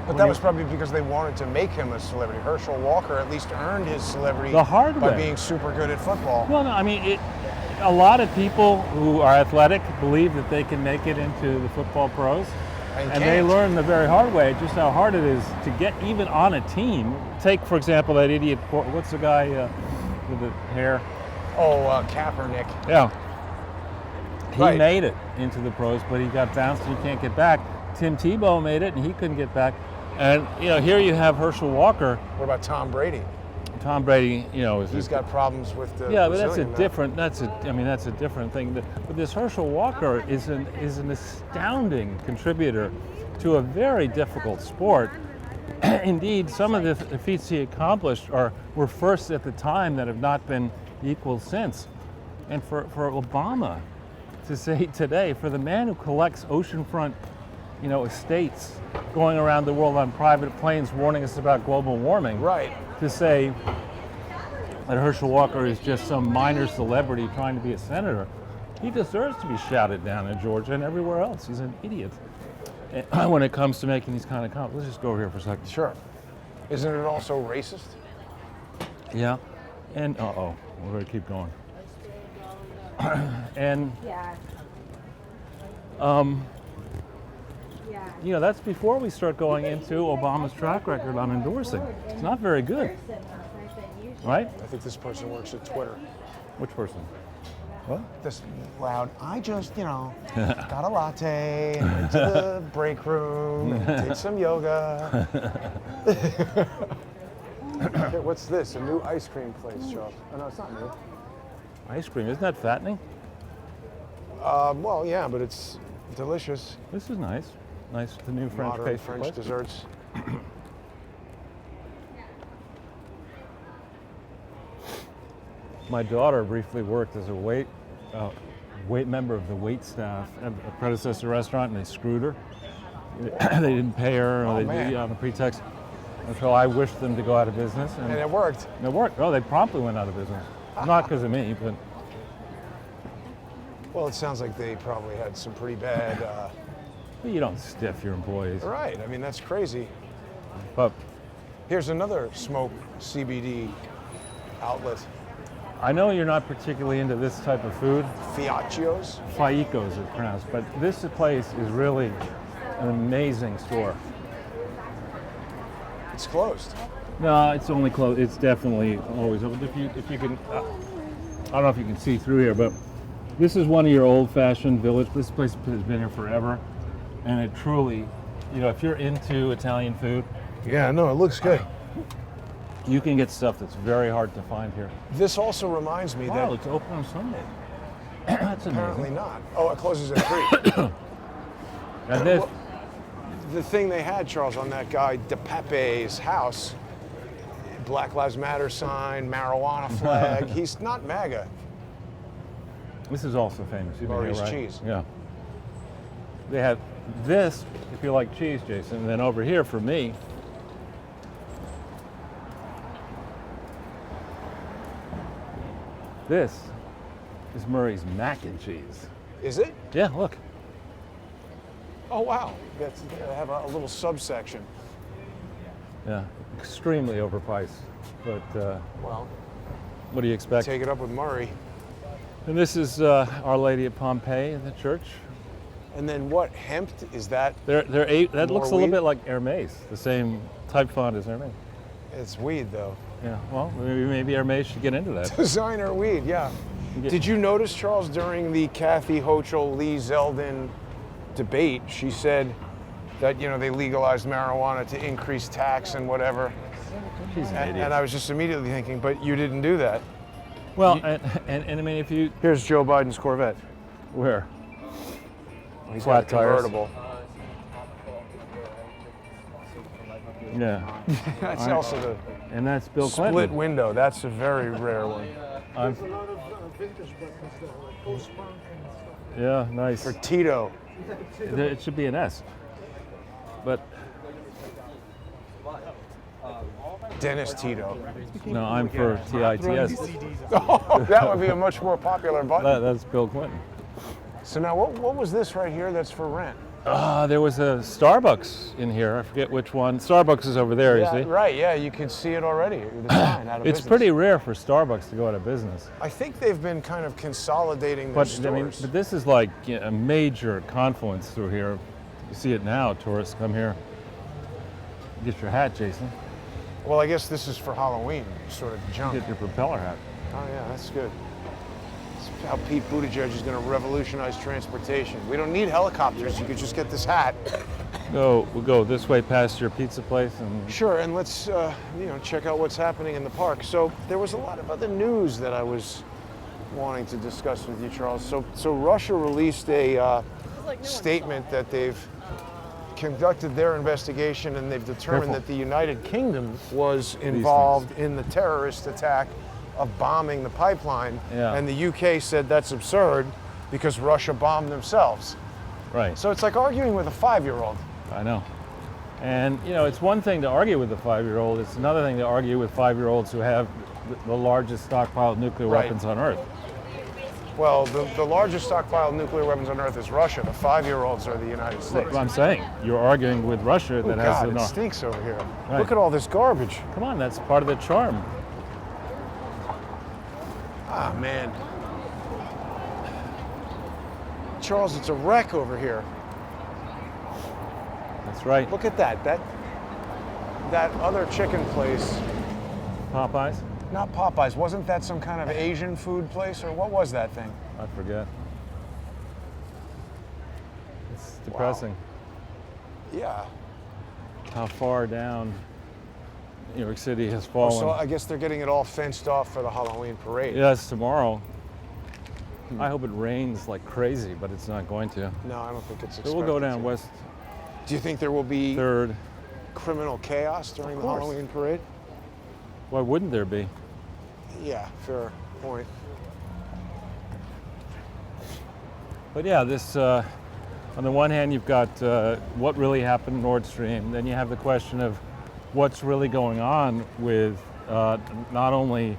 A: But that was probably because they wanted to make him a celebrity. Herschel Walker at least earned his celebrity
B: The hard
A: by
B: way.
A: being super good at football.
B: Well, no, I mean, a lot of people who are athletic believe that they can make it into the football pros. And they
A: can't.
B: learn the very hard way just how hard it is to get even on a team. Take, for example, that idiot, what's the guy with the hair?
A: Oh, Kaepernick.
B: Yeah. He
A: Right.
B: made it into the pros, but he got bounced and he can't get back. Tim Tebow made it and he couldn't get back. And here you have Herschel Walker.
A: What about Tom Brady?
B: Tom Brady, is
A: He's got problems with the
B: yeah, but that's a
A: Brazilian,
B: different. That's a different thing. But this Herschel Walker is an astounding contributor to a very difficult sport. Indeed, some of the feats he accomplished were first at the time that have not been equal since. And for Obama to say today, for the man who collects oceanfront, estates, going around the world on private planes warning us about global warming,
A: Right.
B: to say that Herschel Walker is just some minor celebrity trying to be a senator, he deserves to be shouted down in Georgia and everywhere else. He's an idiot when it comes to making these kind of comments. Let's just go over here for a second.
A: Sure. Isn't it also racist?
B: Yeah. And, we're going to keep going. And,
C: Yeah.
B: that's before we start going into Obama's track record on endorsing. It's not very good, right?
A: I think this person works at Twitter.
B: Which person? What?
A: This loud, I just, got a latte and went to the break room and did some yoga. Okay, what's this? A new ice cream place, Charles. Oh, no, it's not new.
B: Ice cream, isn't that fattening?
A: Well, yeah, but it's delicious.
B: This is nice. Nice, the new French
A: Modern
B: pastry
A: French
B: place.
A: desserts.
B: My daughter briefly worked as a wait member of the wait staff at a predecessor restaurant, and they screwed her. They didn't pay her
A: Oh,
B: on
A: man.
B: the pretext. And so I wished them to go out of business,
A: And it worked.
B: it worked. Oh, they promptly went out of business. Not because of me, but
A: Well, it sounds like they probably had some pretty bad.
B: you don't stiff your employees.
A: Right. I mean, that's crazy.
B: But
A: Here's another smoke CBD outlet.
B: I know you're not particularly into this type of food.
A: Fiaccios.
B: Faicos it's pronounced, but this place is really an amazing store.
A: It's closed.
B: No, it's only closed. It's definitely always open. If you can, I don't know if you can see through here, but this is one of your old-fashioned village. This place has been here forever, and it truly, if you're into Italian food,
A: Yeah, no, it looks good.
B: you can get stuff that's very hard to find here.
A: This also reminds me
B: Wow,
A: that
B: it's open on Sunday. That's
A: apparently
B: amazing.
A: not. Oh, it closes at 3.
B: And this,
A: The thing they had, Charles, on that guy DePepe's house, Black Lives Matter sign, marijuana flag. He's not MAGA.
B: this is also famous. You've been
A: Murray's
B: here, right?
A: cheese.
B: Yeah. They have this, if you like cheese, Jason, and then over here for me, this is Murray's mac and cheese.
A: Is it?
B: Yeah, look.
A: Oh, wow. That's, they have a little subsection.
B: Yeah, extremely overpriced. But
A: Well,
B: what do you expect?
A: take it up with Murray.
B: And this is Our Lady of Pompeii in the church.
A: And then what? Hemp? Is that?
B: That looks a
A: More
B: little
A: weed?
B: bit like Hermes, the same type font as Hermes.
A: It's weed, though.
B: Yeah, well, maybe Hermes should get into that.
A: Designer weed, yeah.
B: Yeah.
A: Did you notice, Charles, during the Kathy Hochul, Lee Zeldin debate, she said that, they legalized marijuana to increase tax and whatever.
B: She's an
A: And
B: idiot.
A: I was just immediately thinking, but you didn't do that.
B: Well, and I mean, if you,
A: Here's Joe Biden's Corvette.
B: where?
A: He's
B: Flat
A: got a
B: tires.
A: convertible.
B: Yeah.
A: That's also the
B: And that's Bill
A: split
B: Clinton.
A: window. That's a very rare one.
B: I'm-
D: There's a lot of vintage buttons there, like post-punk and stuff.
B: yeah, nice.
A: For Tito.
B: It should be an S. But
A: Dennis Tito.
B: no, I'm for TITS.
A: Oh, that would be a much more popular button.
B: That's Bill Clinton.
A: So now, what was this right here that's for rent?
B: There was a Starbucks in here. I forget which one. Starbucks is over there,
A: Yeah,
B: you see.
A: right, yeah, you can see it already. The sign out of
B: It's
A: business.
B: pretty rare for Starbucks to go out of business.
A: I think they've been kind of consolidating their
B: But
A: stores.
B: I mean, but this is like a major confluence through here. You see it now. Tourists come here. Get your hat, Jason.
A: Well, I guess this is for Halloween, sort of junk.
B: Get your propeller hat.
A: Oh yeah, that's good. how Pete Buttigieg is going to revolutionize transportation. We don't need helicopters. You could just get this hat.
B: We'll go this way past your pizza place and
A: Sure, and let's check out what's happening in the park. So there was a lot of other news that I was wanting to discuss with you, Charles. So Russia released a statement that they've conducted their investigation and they've determined that the United Kingdom was involved in the terrorist attack of bombing the pipeline.
B: Yeah.
A: And the UK said that's absurd because Russia bombed themselves.
B: right.
A: So it's like arguing with a 5-year-old.
B: I know. And it's one thing to argue with a 5-year-old. It's another thing to argue with 5-year-olds who have the largest stockpile of nuclear
A: Right.
B: weapons on Earth.
A: Well, the largest stockpile of nuclear weapons on Earth is Russia. The 5-year-olds are the United States.
B: What I'm saying, you're arguing with Russia
A: Oh
B: that has
A: God,
B: an.
A: it stinks over here.
B: Right.
A: Look at all this garbage.
B: Come on, that's part of the charm.
A: Ah, man. Charles, it's a wreck over here.
B: That's right.
A: Look at that. That other chicken place,
B: Popeyes?
A: not Popeyes, wasn't that some kind of Asian food place, or what was that thing?
B: I forget. It's depressing
A: Yeah.
B: how far down New York City has
A: Oh,
B: fallen.
A: so I guess they're getting it all fenced off for the Halloween parade.
B: Yes, tomorrow. I hope it rains like crazy, but it's not going to.
A: No, I don't think it's expected
B: So we'll go down
A: to.
B: West
A: Do you think there will be
B: 3rd.
A: criminal chaos during the
B: course.
A: Halloween parade?
B: Why wouldn't there be?
A: Yeah, fair point.
B: But yeah, this, on the one hand, you've got what really happened in Nord Stream. Then you have the question of what's really going on with not only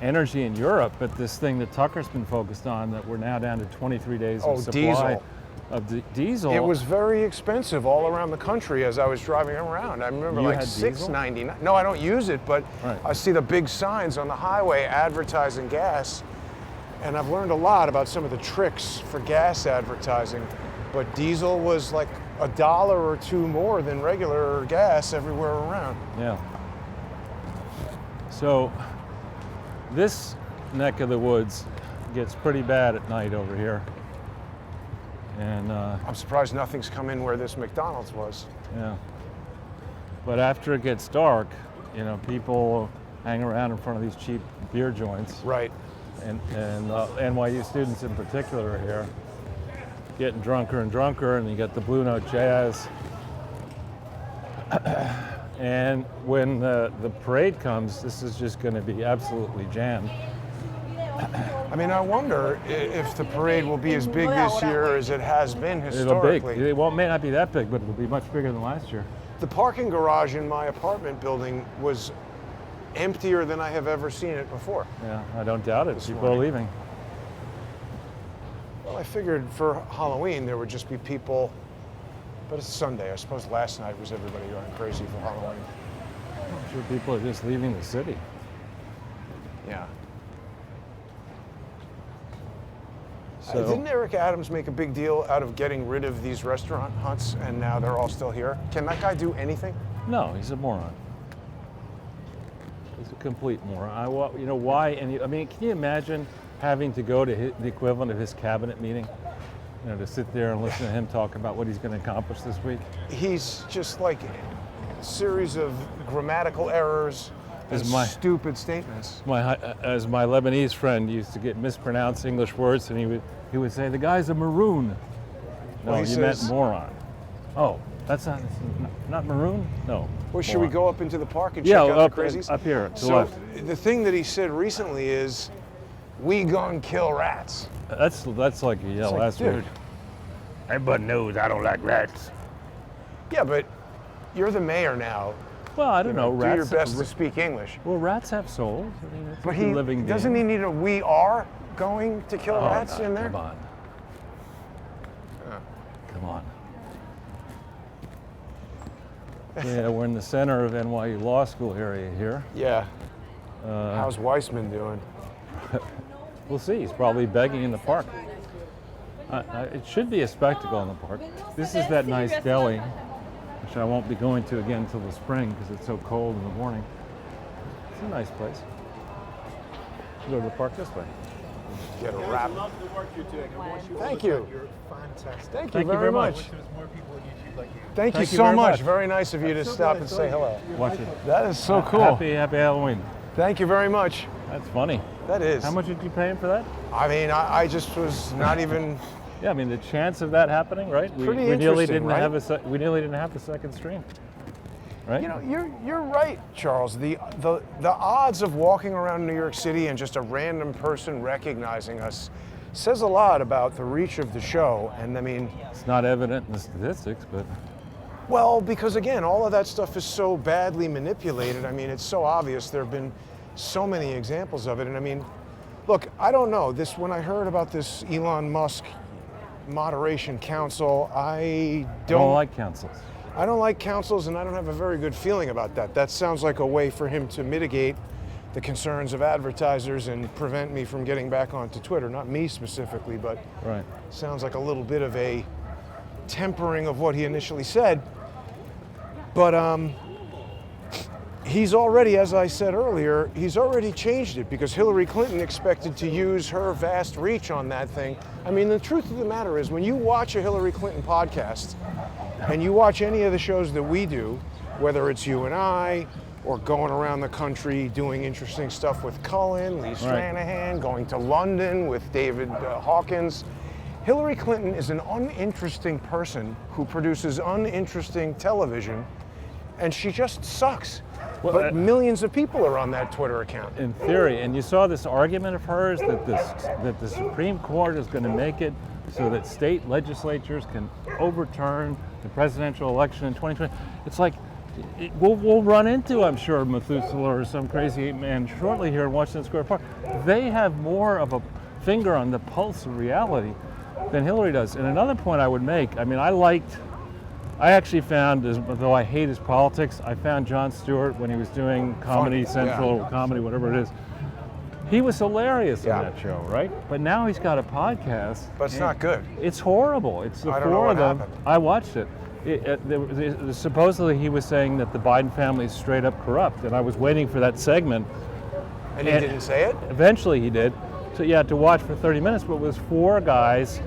B: energy in Europe, but this thing that Tucker's been focused on, that we're now down to 23 days
A: Oh,
B: of supply
A: diesel.
B: of diesel.
A: It was very expensive all around the country as I was driving around. I remember
B: You
A: like
B: had diesel?
A: $6.99. No, I don't use it, but
B: Right.
A: I see the big signs on the highway advertising gas. And I've learned a lot about some of the tricks for gas advertising. But diesel was like $1 or $2 more than regular gas everywhere around.
B: Yeah. So this neck of the woods gets pretty bad at night over here. And
A: I'm surprised nothing's come in where this McDonald's was.
B: yeah. But after it gets dark, people hang around in front of these cheap beer joints.
A: Right.
B: And NYU students in particular are here, getting drunker and drunker, and you get the Blue Note Jazz. And when the parade comes, this is just going to be absolutely jammed.
A: I mean, I wonder if the parade will be as big this year as it has been historically.
B: May not be that big, but it'll be much bigger than last year.
A: The parking garage in my apartment building was emptier than I have ever seen it before.
B: Yeah, I don't doubt it.
A: This
B: People
A: morning.
B: are leaving.
A: Well, I figured for Halloween there would just be people, but it's Sunday. I suppose last night was everybody going crazy for Halloween.
B: I'm sure people are just leaving the city.
A: Yeah.
B: So
A: Didn't Eric Adams make a big deal out of getting rid of these restaurant hunts and now they're all still here? Can that guy do anything?
B: no, he's a moron. He's a complete moron. Why? And I mean, can you imagine having to go to the equivalent of his cabinet meeting? To sit there and listen to him talk about what he's going to accomplish this week.
A: He's just like a series of grammatical errors and stupid statements.
B: As my Lebanese friend used to get mispronounced English words, and he would say, "The guy's a maroon." No,
A: Well, he
B: you meant
A: says-
B: moron. Oh, that's not maroon. No.
A: Well, should we
B: moron.
A: go up into the park and
B: Yeah,
A: check out
B: up
A: the crazies?
B: up here to the
A: So
B: left.
A: the thing that he said recently is, "We gon' kill rats."
B: That's like you yelled
A: like,
B: last
A: dude.
B: week. Everybody knows I don't like rats.
A: Yeah, but you're the mayor now.
B: Well, I don't know.
A: Do
B: Rats.
A: your best to speak English.
B: Well, rats have souls. I mean, it's
A: But
B: like a living
A: doesn't
B: being.
A: he need a "we are going to kill
B: Oh,
A: rats"
B: no,
A: in there?
B: Come on. Come on. Yeah, we're in the center of NYU Law School area here.
A: Yeah. How's Weissman doing?
B: We'll see. He's probably begging in the park. It should be a spectacle in the park. This is that nice deli, which I won't be going to again until the spring because it's so cold in the morning. It's a nice place. Go to the park this way.
A: get a wrap.
D: love the work you're doing. I want you all
A: Thank
D: the
A: you.
D: time. You're fantastic.
A: Thank you
B: Thank you
A: very
B: very
A: much.
B: much.
D: There's more people on YouTube like you.
A: Thank you
B: Thank you
A: so
B: very
A: much.
B: much.
A: Very nice of you to stop and say hello.
B: Watch it.
A: That is so cool.
B: Happy Halloween.
A: Thank you very much.
B: That's funny.
A: That is.
B: How much did you pay him for that?
A: I mean, I just was not even.
B: Yeah, I mean the chance of that happening, right?
A: Pretty
B: we nearly
A: interesting,
B: didn't
A: right?
B: have we nearly didn't have the second stream, right?
A: You know, you're right, Charles. The odds of walking around New York City and just a random person recognizing us says a lot about the reach of the show. And I mean,
B: It's not evident in the statistics, but
A: well, because again, all of that stuff is so badly manipulated. I mean, it's so obvious. There have been so many examples of it. And I mean, look, I don't know. When I heard about this Elon Musk Moderation Council, I
B: don't like councils.
A: I don't like councils, and I don't have a very good feeling about that. That sounds like a way for him to mitigate the concerns of advertisers and prevent me from getting back onto Twitter. Not me specifically, but
B: Right.
A: sounds like a little bit of a tempering of what he initially said. But he's already, as I said earlier, he's already changed it because Hillary Clinton expected to use her vast reach on that thing. I mean, the truth of the matter is when you watch a Hillary Clinton podcast and you watch any of the shows that we do, whether it's you and I, or going around the country doing interesting stuff with Cullen, Lee Stranahan, going to London with David Hawkins, Hillary Clinton is an uninteresting person who produces uninteresting television, and she just sucks.
B: Well,
A: But millions of people are on that Twitter account.
B: In theory, and you saw this argument of hers that the Supreme Court is going to make it so that state legislatures can overturn the presidential election in 2020. It's like we'll run into, I'm sure, Methuselah or some crazy man shortly here in Washington Square Park. They have more of a finger on the pulse of reality than Hillary does. And another point I would make, I mean, I actually found, though I hate his politics, I found Jon Stewart when he was doing Comedy Central, Comedy, whatever it is. He was hilarious on that show, right? But now he's got a podcast.
A: But it's not good.
B: It's horrible. It's the
A: I don't know
B: four
A: what
B: of them.
A: happened.
B: I watched it. Supposedly he was saying that the Biden family is straight up corrupt, and I was waiting for that segment.
A: And he didn't say it?
B: Eventually he did. So you had to watch for 30 minutes, but it was four guys,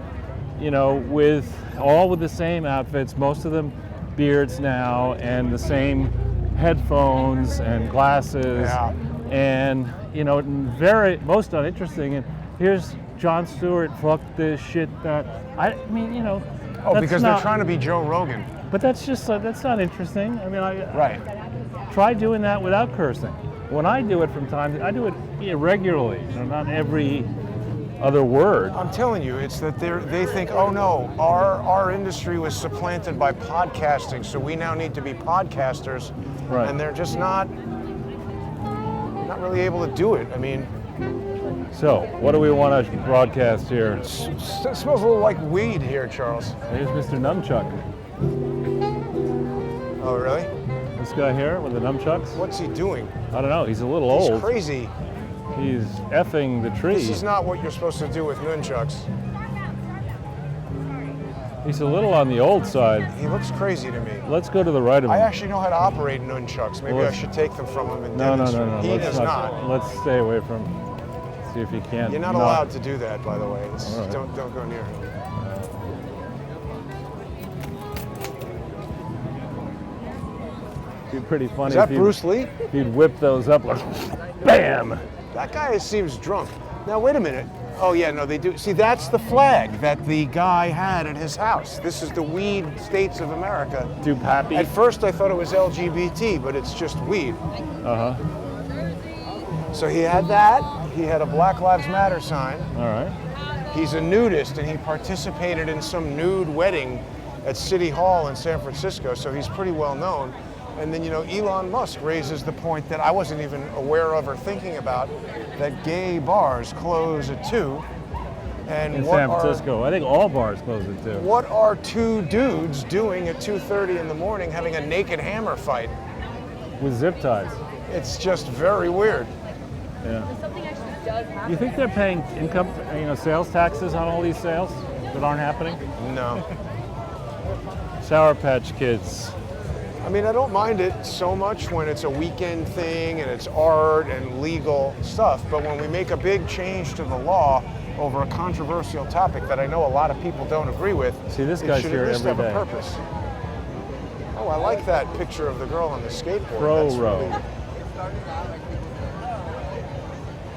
B: you know, with the same outfits, most of them beards now, and the same headphones and glasses.
A: Yeah.
B: And, you know, most uninteresting. And here's Jon Stewart, fuck this shit, that. I mean, you know.
A: Oh, because they're trying to be Joe Rogan.
B: But that's just, that's not interesting. I mean,
A: Right.
B: try doing that without cursing. When I do it from time, I do it irregularly, you know, not every other word.
A: I'm telling you, it's that they think, oh no, our industry was supplanted by podcasting, so we now need to be podcasters.
B: Right.
A: And they're just not really able to do it. I mean,
B: So, what do we want to broadcast here?
A: it smells a little like weed here, Charles.
B: Here's Mr. Nunchuck.
A: Oh, really?
B: This guy here with the nunchucks.
A: What's he doing?
B: I don't know. He's a little
A: He's
B: old.
A: crazy.
B: He's effing the tree.
A: This is not what you're supposed to do with nunchucks.
B: He's a little on the old side.
A: He looks crazy to me.
B: Let's go to the right of him.
A: I actually know how to operate nunchucks. Maybe I
B: Let's-
A: should take them from him and
B: No.
A: demonstrate. He
B: Let's
A: does not.
B: Let's stay away from him. See if he can.
A: You're not allowed to do that, by the way. It's,
B: All right.
A: don't go near him.
B: It'd be pretty funny
A: Is that
B: if he'd-
A: Bruce Lee?
B: if he'd whip those up like, bam!
A: That guy seems drunk. Now, wait a minute. Oh, yeah, no, they do. See, that's the flag that the guy had at his house. This is the weed states of America.
B: Too happy.
A: At first, I thought it was LGBT, but it's just weed.
B: Uh-huh.
A: So he had that. He had a Black Lives Matter sign.
B: All right.
A: He's a nudist, and he participated in some nude wedding at City Hall in San Francisco, so he's pretty well known. And then, you know, Elon Musk raises the point that I wasn't even aware of or thinking about, that gay bars close at 2. And
B: In
A: what
B: San Francisco. I think all bars close at 2.
A: What are two dudes doing at 2:30 in the morning having a naked hammer fight?
B: With zip ties.
A: It's just very weird.
B: Yeah.
C: Something actually does happen.
B: You think they're paying income, sales taxes on all these sales that aren't happening?
A: No.
B: Sour Patch Kids.
A: I mean, I don't mind it so much when it's a weekend thing and it's art and legal stuff, but when we make a big change to the law over a controversial topic that I know a lot of people don't agree with,
B: See, this
A: it
B: guy's
A: should
B: here
A: at least
B: every
A: have
B: day.
A: a purpose. Oh, I like that picture of the girl on the skateboard.
B: Pro
A: That's
B: row.
A: really,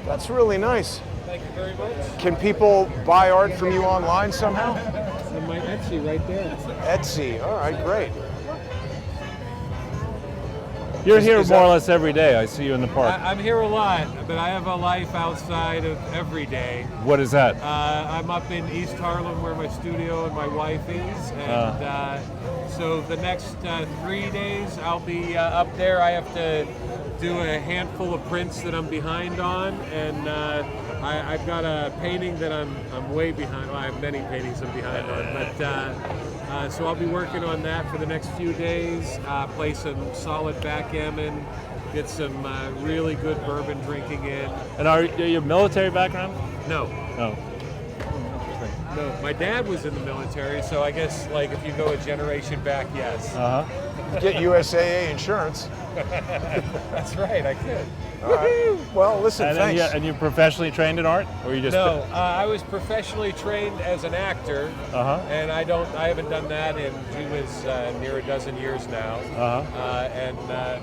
A: that's really nice.
E: Thank you very much.
A: Can people buy art from you online somehow?
E: And my Etsy right there.
A: Etsy. All right, great.
B: You're
A: Is-
B: here
A: is
B: more
A: that-
B: or less every day. I see you in the park.
E: I'm here a lot, but I have a life outside of every day.
B: What is that?
E: I'm up in East Harlem where my studio and my wife is, and so the next 3 days I'll be up there. I have to do a handful of prints that I'm behind on, and I've got a painting that I'm way behind. Well, I have many paintings I'm behind on, but so I'll be working on that for the next few days. Play some solid backgammon, get some really good bourbon drinking in.
B: And are you military background?
E: No.
B: No.
E: No, my dad was in the military, so I guess like if you go a generation back, yes.
A: Get USAA insurance.
E: That's right, I could.
A: All right. Well, listen,
B: And,
A: thanks.
B: and you're professionally trained in art, or you just?
E: No, I was professionally trained as an actor, and I haven't done that in near a dozen years now. And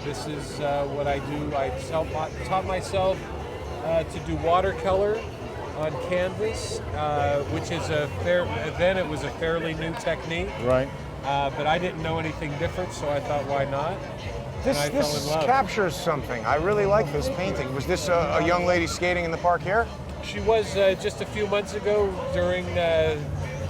E: this is what I do. I taught myself to do watercolor on canvas, which is then it was a fairly new technique.
B: Right.
E: But I didn't know anything different, so I thought, why not? And I fell
A: This
E: in love.
A: captures something. I really like this painting. Was this a young lady skating in the park here?
E: She was just a few months ago during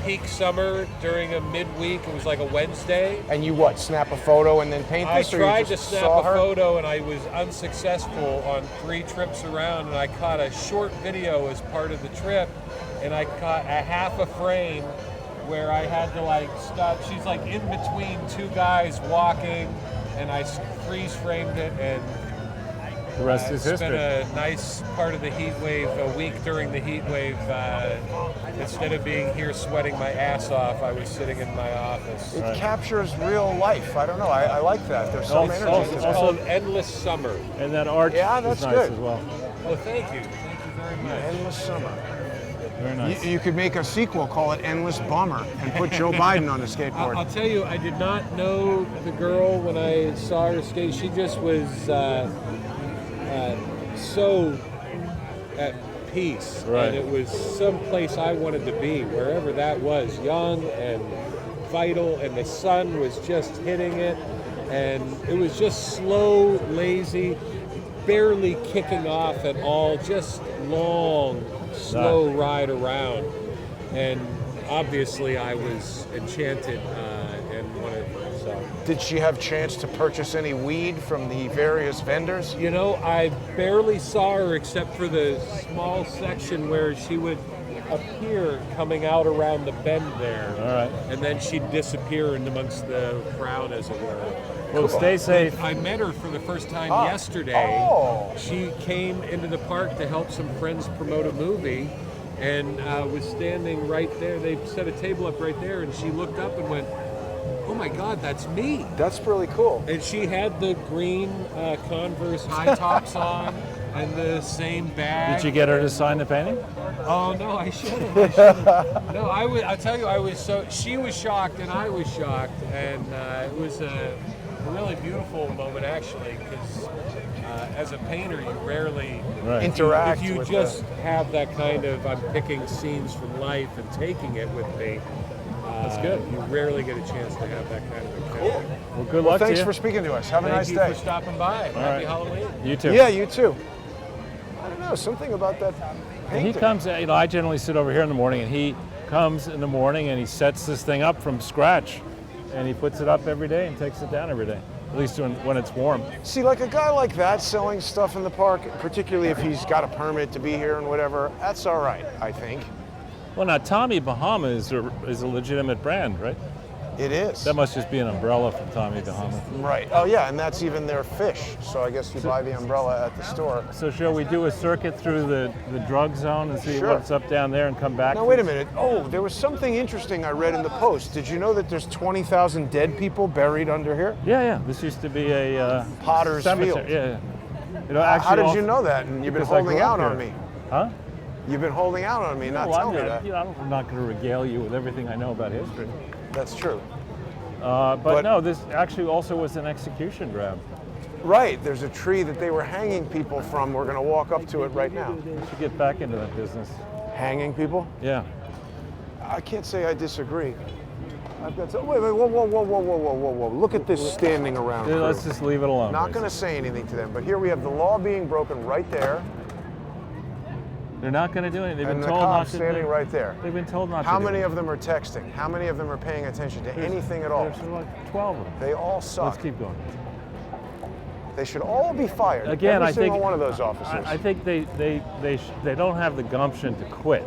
E: peak summer, during a midweek. It was like a Wednesday.
A: And you what? Snap a photo and then paint
E: I
A: this? or you
E: tried to
A: just
E: snap
A: saw
E: a
A: her?
E: photo and I was unsuccessful on 3 trips around, and I caught a short video as part of the trip, and I caught a half a frame where I had to like stop. She's like in between 2 guys walking, and I freeze framed it, and
B: The rest is
E: spent
B: history.
E: a nice part of the heat wave, a week during the heat wave. Instead of being here sweating my ass off, I was sitting in my office.
A: It captures real life. I don't know. I like that. There's some
B: Also-
A: energy to
E: It's
A: that.
E: called Endless Summer.
B: And that art
A: Yeah,
B: is
A: that's
B: nice
A: good.
B: as well.
E: Well, thank you. Thank you very much.
A: Endless summer.
B: Very nice.
A: You could make a sequel, call it Endless Bummer, and put Joe Biden on the skateboard.
E: I'll tell you, I did not know the girl when I saw her skate. She just was so at peace.
B: Right.
E: And it was someplace I wanted to be, wherever that was, young and vital, and the sun was just hitting it. And it was just slow, lazy, barely kicking off at all, just long, slow ride around. And obviously I was enchanted and wanted, so.
A: Did she have chance to purchase any weed from the various vendors?
E: You know, I barely saw her except for the small section where she would appear coming out around the bend there.
B: All right.
E: And then she'd disappear in amongst the crowd, as it were.
B: Well, stay safe.
E: I met her for the first time
A: Ah.
E: yesterday.
A: Oh.
E: She came into the park to help some friends promote a movie, and was standing right there. They set a table up right there, and she looked up and went, "Oh my God, that's me!"
A: That's really cool.
E: And she had the green Converse high tops on, and the same bag.
B: Did you get her to sign the painting?
E: Oh no, I should have. No, I tell you, I was so. She was shocked, and I was shocked, and it was a really beautiful moment actually, because as a painter, you rarely
B: Right.
A: Interact
E: if you
A: with
E: just have that kind of I'm picking scenes from life and taking it with me. That's
B: good.
E: You rarely get a chance to have that kind of encounter.
B: Well, good
A: Well,
B: luck to
A: thanks
B: you.
A: for speaking to us. Have a
E: Thank
A: nice
E: you
A: day.
E: for stopping by. Happy
B: right.
E: Halloween.
B: You too.
A: Yeah, you too. I don't know, something about that
B: And he
A: painting.
B: comes, I generally sit over here in the morning, and he comes in the morning and he sets this thing up from scratch, and he puts it up every day and takes it down every day, at least when it's warm.
A: See, like a guy like that selling stuff in the park, particularly if he's got a permit to be here and whatever, that's all right, I think.
B: Well, now Tommy Bahama is a legitimate brand, right?
A: It is.
B: That must just be an umbrella from Tommy Bahama.
A: Right. Oh yeah, and that's even their fish. So I guess you buy the umbrella at the store.
B: So shall we do a circuit through the drug zone and see
A: Sure.
B: what's up down there and come back?
A: Now wait a minute. Oh, there was something interesting I read in the Post. Did you know that there's 20,000 dead people buried under here?
B: Yeah. This used to be a
A: Potter's
B: cemetery.
A: Field.
B: Yeah. You know, actually,
A: How did you know that? And you've been
B: because I
A: holding
B: grew up
A: out on
B: here.
A: me.
B: Huh?
A: You've been holding out on me, not
B: Well,
A: telling me that.
B: I'm not going to regale you with everything I know about history.
A: That's true.
B: But no, this actually also was an execution ground.
A: Right. There's a tree that they were hanging people from. We're going to walk up to it right now.
B: We should get back into that business.
A: Hanging people?
B: Yeah.
A: I can't say I disagree. I've got to, wait, whoa. Look at this standing around
B: Dude,
A: crew.
B: let's just leave it alone.
A: Not
B: Grace.
A: going to say anything to them, but here we have the law being broken right there,
B: They're not going to do anything. They've
A: and
B: been
A: the
B: told not
A: cops
B: to.
A: standing right there.
B: They've been told not to.
A: How
B: do
A: many
B: it.
A: of them are texting? How many of them are paying attention to anything at all?
B: There's like 12 of them.
A: They all suck.
B: Let's keep going.
A: They should all be fired.
B: Again,
A: Every
B: I
A: single
B: think
A: one of those officers.
B: I think they don't have the gumption to quit.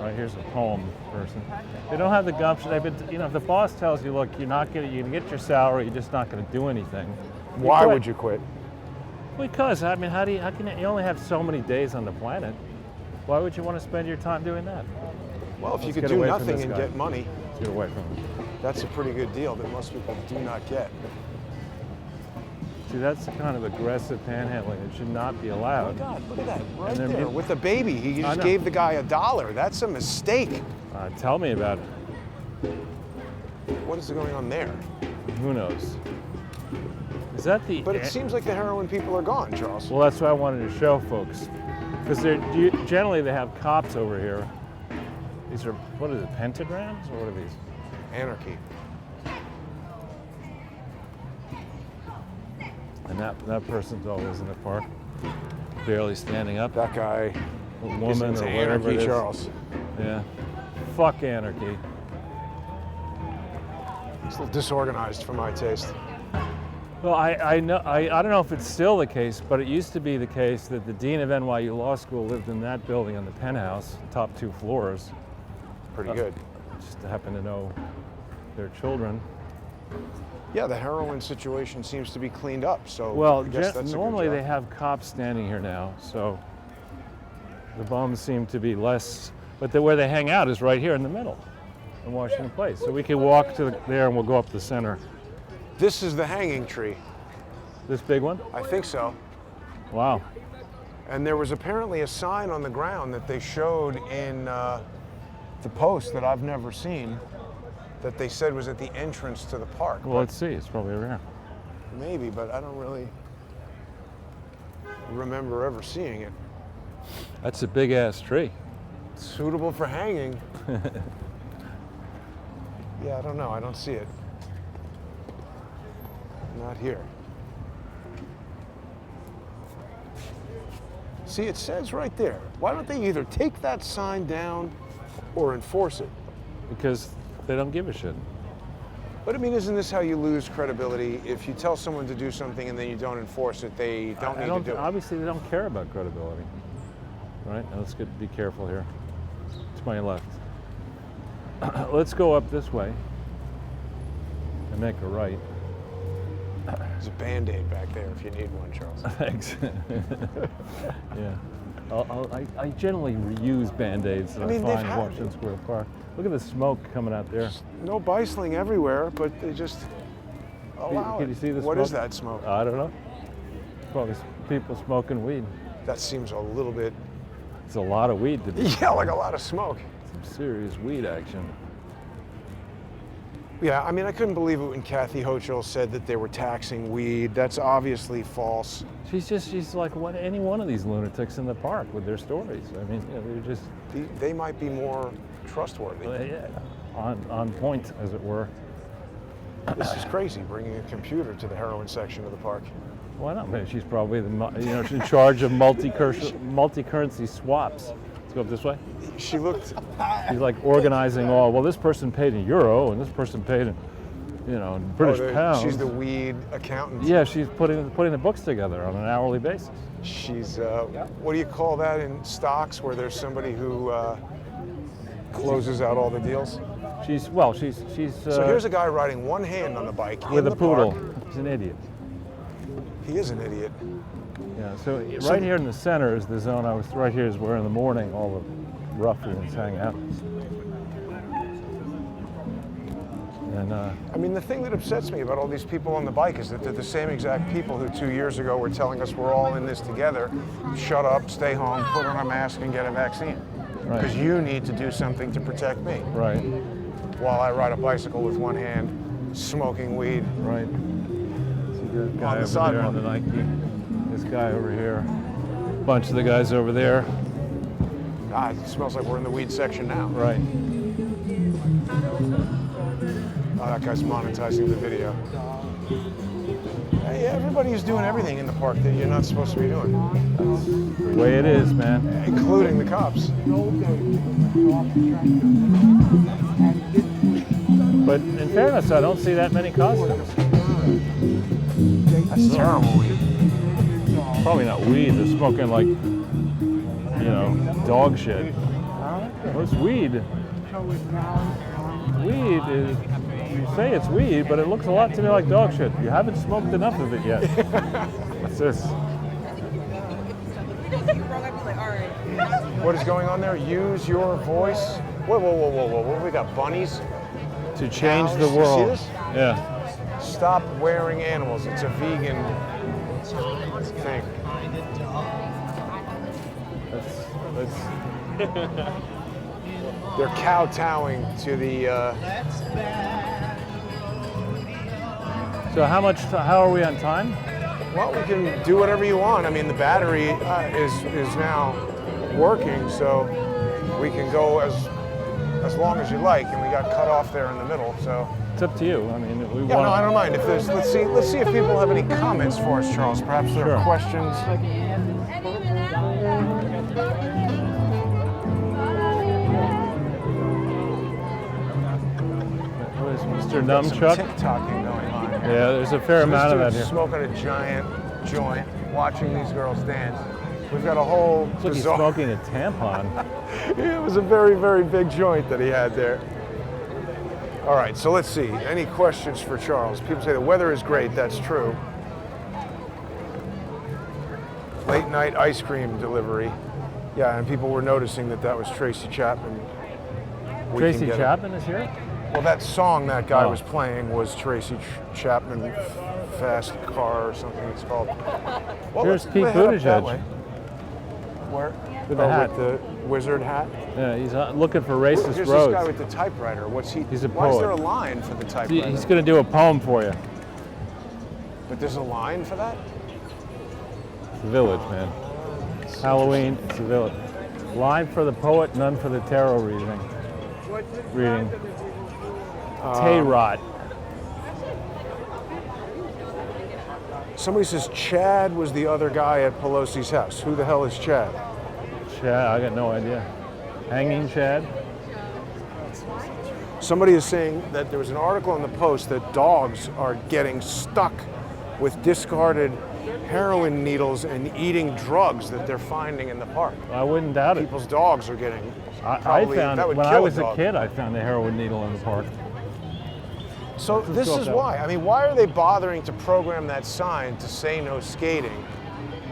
B: Right, here's a poem person. They don't have the gumption. They've been, if the boss tells you, look, you're gonna get your salary, you're just not gonna do anything.
A: Why
B: quit.
A: would you quit?
B: Because I mean, how can you only have so many days on the planet? Why would you want to spend your time doing that?
A: Well, if you
B: Let's
A: could
B: get
A: do
B: away from
A: nothing
B: this
A: and
B: guy.
A: get money,
B: Let's get away from him.
A: that's a pretty good deal that most people do not get.
B: See, that's the kind of aggressive panhandling that should not be
A: Oh
B: allowed.
A: God, look at that, right
B: they're
A: there,
B: mut-
A: with the baby. He
B: I
A: just
B: know.
A: gave the guy $1. That's a mistake.
B: Tell me about it.
A: What is going on there?
B: Who knows? Is that the?
A: But it seems like the heroin people are gone, Charles.
B: Well, that's what I wanted to show folks, because generally they have cops over here. These are, what is it, pentagrams or what are these?
A: Anarchy.
B: And that person's always in the park, barely standing up.
A: That guy
B: A
A: is
B: woman
A: into
B: or whatever it
A: anarchy,
B: is.
A: Charles.
B: Yeah. Fuck anarchy.
A: It's a little disorganized for my taste.
B: Well, I don't know if it's still the case, but it used to be the case that the dean of NYU Law School lived in that building on the penthouse, top 2 floors.
A: Pretty good.
B: Just happen to know their children.
A: Yeah, the heroin situation seems to be cleaned up. So
B: Well,
A: I guess that's
B: normally
A: a good
B: they
A: job.
B: have cops standing here now, so the bums seem to be less. But where they hang out is right here in the middle, in Washington Place. So we can walk to there and we'll go up the center.
A: This is the hanging tree.
B: This big one?
A: I think so.
B: Wow.
A: And there was apparently a sign on the ground that they showed in the Post that I've never seen, that they said was at the entrance to the park.
B: Well, let's see. It's probably over here.
A: Maybe, but I don't really remember ever seeing it.
B: That's a big ass tree.
A: Suitable for hanging. Yeah, I don't know. I don't see it. Not here. See, it says right there. Why don't they either take that sign down or enforce it?
B: Because they don't give a shit.
A: But I mean, isn't this how you lose credibility? If you tell someone to do something and then you don't enforce it, they don't need to do it.
B: Obviously, they don't care about credibility. Right? Now let's be careful here. To my left. Let's go up this way and make a right.
A: There's a Band-Aid back there if you need one, Charles.
B: Thanks. Yeah. I generally reuse Band-Aids that I,
A: mean, they've
B: find in
A: had-
B: Washington Square Park. Look at the smoke coming out there.
A: No bicycling everywhere, but they just allow
B: Can
A: it.
B: you see the
A: What
B: smoke?
A: is that smoke?
B: I don't know. Probably people smoking weed.
A: That seems a little bit,
B: It's a lot of weed to be
A: yeah, like a lot of smoke.
B: some serious weed action.
A: Yeah, I mean, I couldn't believe it when Kathy Hochul said that they were taxing weed. That's obviously false.
B: She's like any one of these lunatics in the park with their stories. I mean, they're just
A: They might be more trustworthy.
B: yeah, on point, as it were.
A: This is crazy, bringing a computer to the heroin section of the park.
B: Why not? Maybe she's probably in charge of multi-currency swaps. Let's go up this way.
A: She looked,
B: She's like organizing all. Well, this person paid in euro, and this person paid in, in British pounds.
A: she's the weed accountant.
B: Yeah, she's putting the books together on an hourly basis.
A: She's, what do you call that in stocks where there's somebody who closes out all the deals?
B: She's
A: So here's a guy riding one hand on the bike
B: with
A: in
B: a
A: the
B: poodle.
A: park.
B: He's an idiot.
A: He is an idiot.
B: Yeah. So right here in the center is the zone. Right here is where in the morning all the ruffians hang out. And
A: I mean, the thing that upsets me about all these people on the bike is that they're the same exact people who 2 years ago were telling us we're all in this together. Shut up, stay home, put on a mask, and get a vaccine.
B: Right.
A: Because you need to do something to protect me.
B: right,
A: While I ride a bicycle with one hand, smoking weed.
B: right. See the guy
A: the
B: over there on the Nike. This guy over here. Bunch of the guys over there.
A: Ah, it smells like we're in the weed section now.
B: Right.
A: Oh, that guy's monetizing the video. Hey, everybody's doing everything in the park that you're not supposed to be doing,
B: The way it is, man.
A: including the cops.
B: But in fairness, I don't see that many costumes.
A: That's terrible weed.
B: Probably not weed. They're smoking like, dog shit. What's weed? Weed is, you say it's weed, but it looks a lot to me like dog shit. You haven't smoked enough of it yet. What's this?
A: What is going on there? Use your voice. Whoa, whoa, whoa, whoa, whoa. What have we got? Bunnies?
B: To change
A: Cows.
B: the
A: You see
B: world.
A: this?
B: Yeah.
A: Stop wearing animals. It's a vegan thing.
B: That's
A: They're kowtowing to the.
B: So how are we on time?
A: Well, we can do whatever you want. I mean, the battery is now working, so we can go as long as you like. And we got cut off there in the middle, so.
B: It's up to you. I mean, we
A: Yeah,
B: want.
A: no, I don't mind. If there's, let's see if people have any comments for us, Charles. Perhaps there are
B: Sure.
A: questions.
B: What is Mr.
A: Some
B: Numchuck?
A: TikToking going on here.
B: Yeah, there's a fair amount of that
A: This dude's
B: here.
A: smoking a giant joint, watching these girls dance. We've got a whole
B: Looks like he's
A: bizarre-
B: smoking a tampon.
A: It was a very, very big joint that he had there. All right, so let's see. Any questions for Charles? People say the weather is great. That's true. Late night ice cream delivery. Yeah, and people were noticing that was Tracy Chapman. We
B: Tracy
A: can get it.
B: Chapman is here?
A: Well, that song that guy
B: Oh.
A: was playing was Tracy Chapman Fast Car or something it's called. Well,
B: Here's
A: let's
B: Pete
A: head up that
B: Buttigieg.
A: way. Where?
B: With the hat.
A: With the wizard hat?
B: Yeah, he's looking for racist
A: Here's
B: roads.
A: this guy with the typewriter. What's he?
B: He's a
A: Why is
B: poet.
A: there a line for the typewriter?
B: He's going to do a poem for you.
A: But there's a line for that?
B: It's the village, man. Halloween, it's the village. Line for the poet, none for the tarot reading. Tayrot.
A: Somebody says Chad was the other guy at Pelosi's house. Who the hell is Chad?
B: Chad, I got no idea. Hanging Chad?
A: Somebody is saying that there was an article in the Post that dogs are getting stuck with discarded heroin needles and eating drugs that they're finding in the park.
B: I wouldn't doubt it.
A: People's dogs are getting.
B: I
A: probably-
B: found,
A: that would
B: when I
A: kill
B: was a
A: dog.
B: kid, I found a heroin needle in the park.
A: So this is why. I mean, why are they bothering to program that sign to say no skating?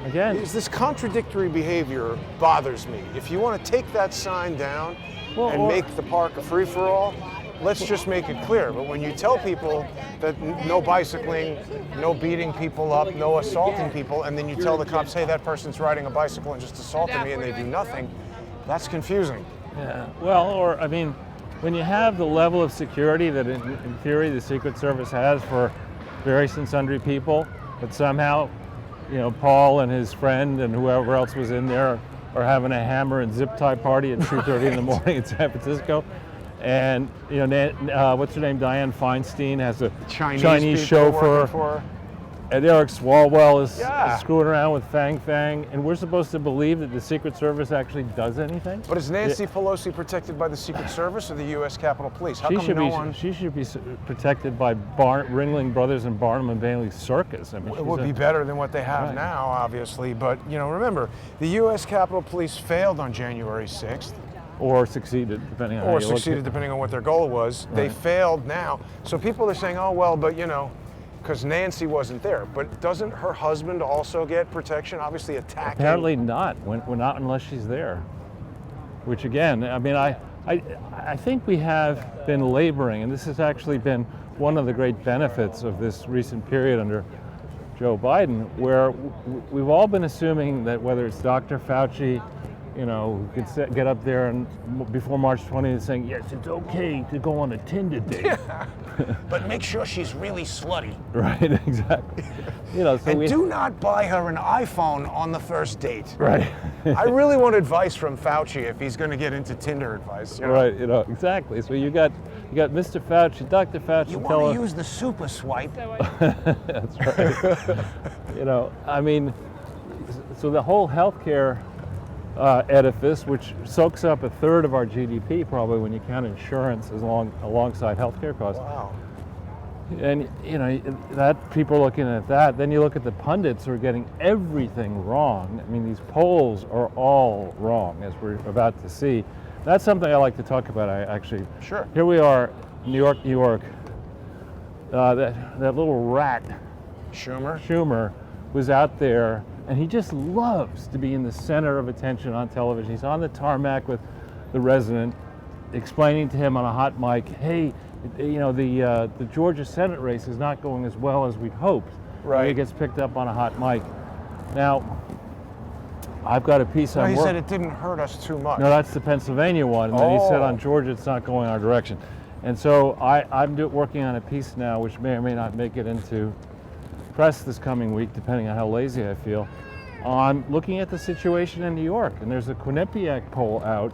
B: Again,
A: Is this contradictory behavior bothers me. If you want to take that sign down
B: Well,
A: and
B: or-
A: make the park a free-for-all, let's just make it clear. But when you tell people that no bicycling, no beating people up, no assaulting people, and then you tell the cops, hey, that person's riding a bicycle and just assaulted me, and they do nothing, that's confusing.
B: yeah. Well, or I mean, when you have the level of security that in theory the Secret Service has for various and sundry people, but somehow, Paul and his friend and whoever else was in there are having a hammer and zip tie party at 2:30 in the morning in San Francisco. And what's her name? Dianne Feinstein has a Chinese
A: people working
B: chauffeur.
A: for her.
B: And Eric Swalwell is
A: Yeah.
B: screwing around with Fang Fang, and we're supposed to believe that the Secret Service actually does anything.
A: But is Nancy Pelosi protected by the Secret Service or the U.S. Capitol Police? How
B: She
A: come
B: should
A: no
B: be.
A: one?
B: She should be protected by Ringling Brothers and Barnum and Bailey Circus. I mean,
A: It would be better than what they have
B: Right.
A: now, obviously. But remember, the U.S. Capitol Police failed on January 6th.
B: or succeeded, depending on how
A: or
B: you look
A: succeeded
B: at it.
A: depending on what their goal was. They
B: Right.
A: failed now. So people are saying, oh, well, but because Nancy wasn't there. But doesn't her husband also get protection? Obviously attacking.
B: Apparently not. When not unless she's there. Which again, I mean, I think we have been laboring, and this has actually been one of the great benefits of this recent period under Joe Biden, where we've all been assuming that whether it's Dr. Fauci, who could get up there and before March 20th saying, yes, it's okay to go on a Tinder date.
A: But make sure she's really slutty.
B: Right, exactly. So
A: And do not buy her an iPhone on the first date.
B: Right.
A: I really want advice from Fauci if he's going to get into Tinder advice.
B: Right, exactly. So you got Mr. Fauci, Dr. Fauci.
A: You want to use the super swipe.
B: That's right. I mean, so the whole healthcare edifice, which soaks up a third of our GDP, probably when you count insurance alongside healthcare costs.
A: Wow.
B: And that people looking at that, then you look at the pundits who are getting everything wrong. I mean, these polls are all wrong, as we're about to see. That's something I like to talk about.
A: Sure.
B: Here we are, New York. That little rat
A: Schumer.
B: was out there, and he just loves to be in the center of attention on television. He's on the tarmac with the resident, explaining to him on a hot mic, hey, the Georgia Senate race is not going as well as we'd hoped.
A: Right.
B: And he gets picked up on a hot mic. Now, I've got a piece on
A: He
B: work.
A: said it didn't hurt us too much.
B: No, that's the Pennsylvania one. And then he said
A: Oh.
B: on Georgia, it's not going our direction. And so I'm working on a piece now, which may or may not make it into press this coming week, depending on how lazy I feel, on looking at the situation in New York. And there's a Quinnipiac poll out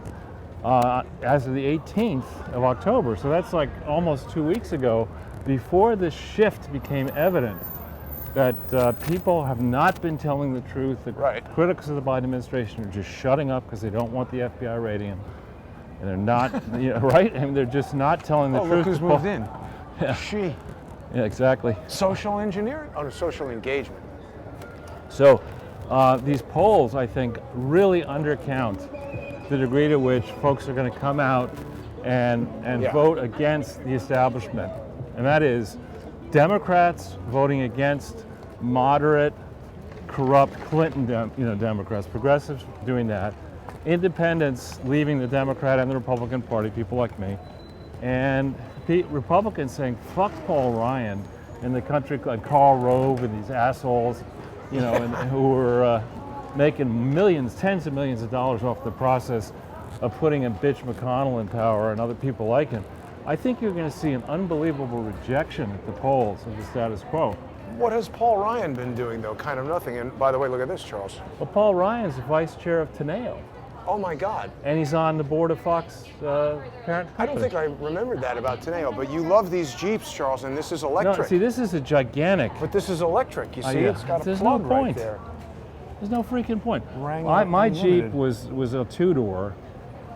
B: as of the 18th of October. So that's like almost 2 weeks ago, before this shift became evident that people have not been telling the truth, that
A: Right.
B: critics of the Biden administration are just shutting up because they don't want the FBI raiding them. And they're not, right? I mean, they're just not telling the
A: Oh,
B: truth.
A: look who's moved in. She.
B: Yeah, exactly.
A: Social engineering? Oh, no, social engagement.
B: So these polls, I think, really undercount the degree to which folks are going to come out and
A: Yeah.
B: vote against the establishment. And that is Democrats voting against moderate, corrupt Clinton Democrats, progressives doing that, independents leaving the Democrat and the Republican Party, people like me, and Republicans saying, fuck Paul Ryan, and the country like Karl Rove and these assholes, and who are making millions, tens of millions of dollars off the process of putting a bitch McConnell in power and other people like him. I think you're going to see an unbelievable rejection at the polls of the status quo.
A: What has Paul Ryan been doing, though? Kind of nothing. And by the way, look at this, Charles.
B: Well, Paul Ryan's the vice chair of Teneo,
A: Oh, my God.
B: and he's on the board of Fox parent
A: I don't
B: company.
A: think I remembered that about Teneo, but you love these Jeeps, Charles, and this is
B: No,
A: electric.
B: see, this is a gigantic.
A: But this is electric. You see,
B: yeah.
A: it's got a
B: There's no
A: plug right
B: point.
A: there.
B: There's no freaking point.
A: Wrangler
B: My Jeep
A: Unlimited.
B: was a two-door,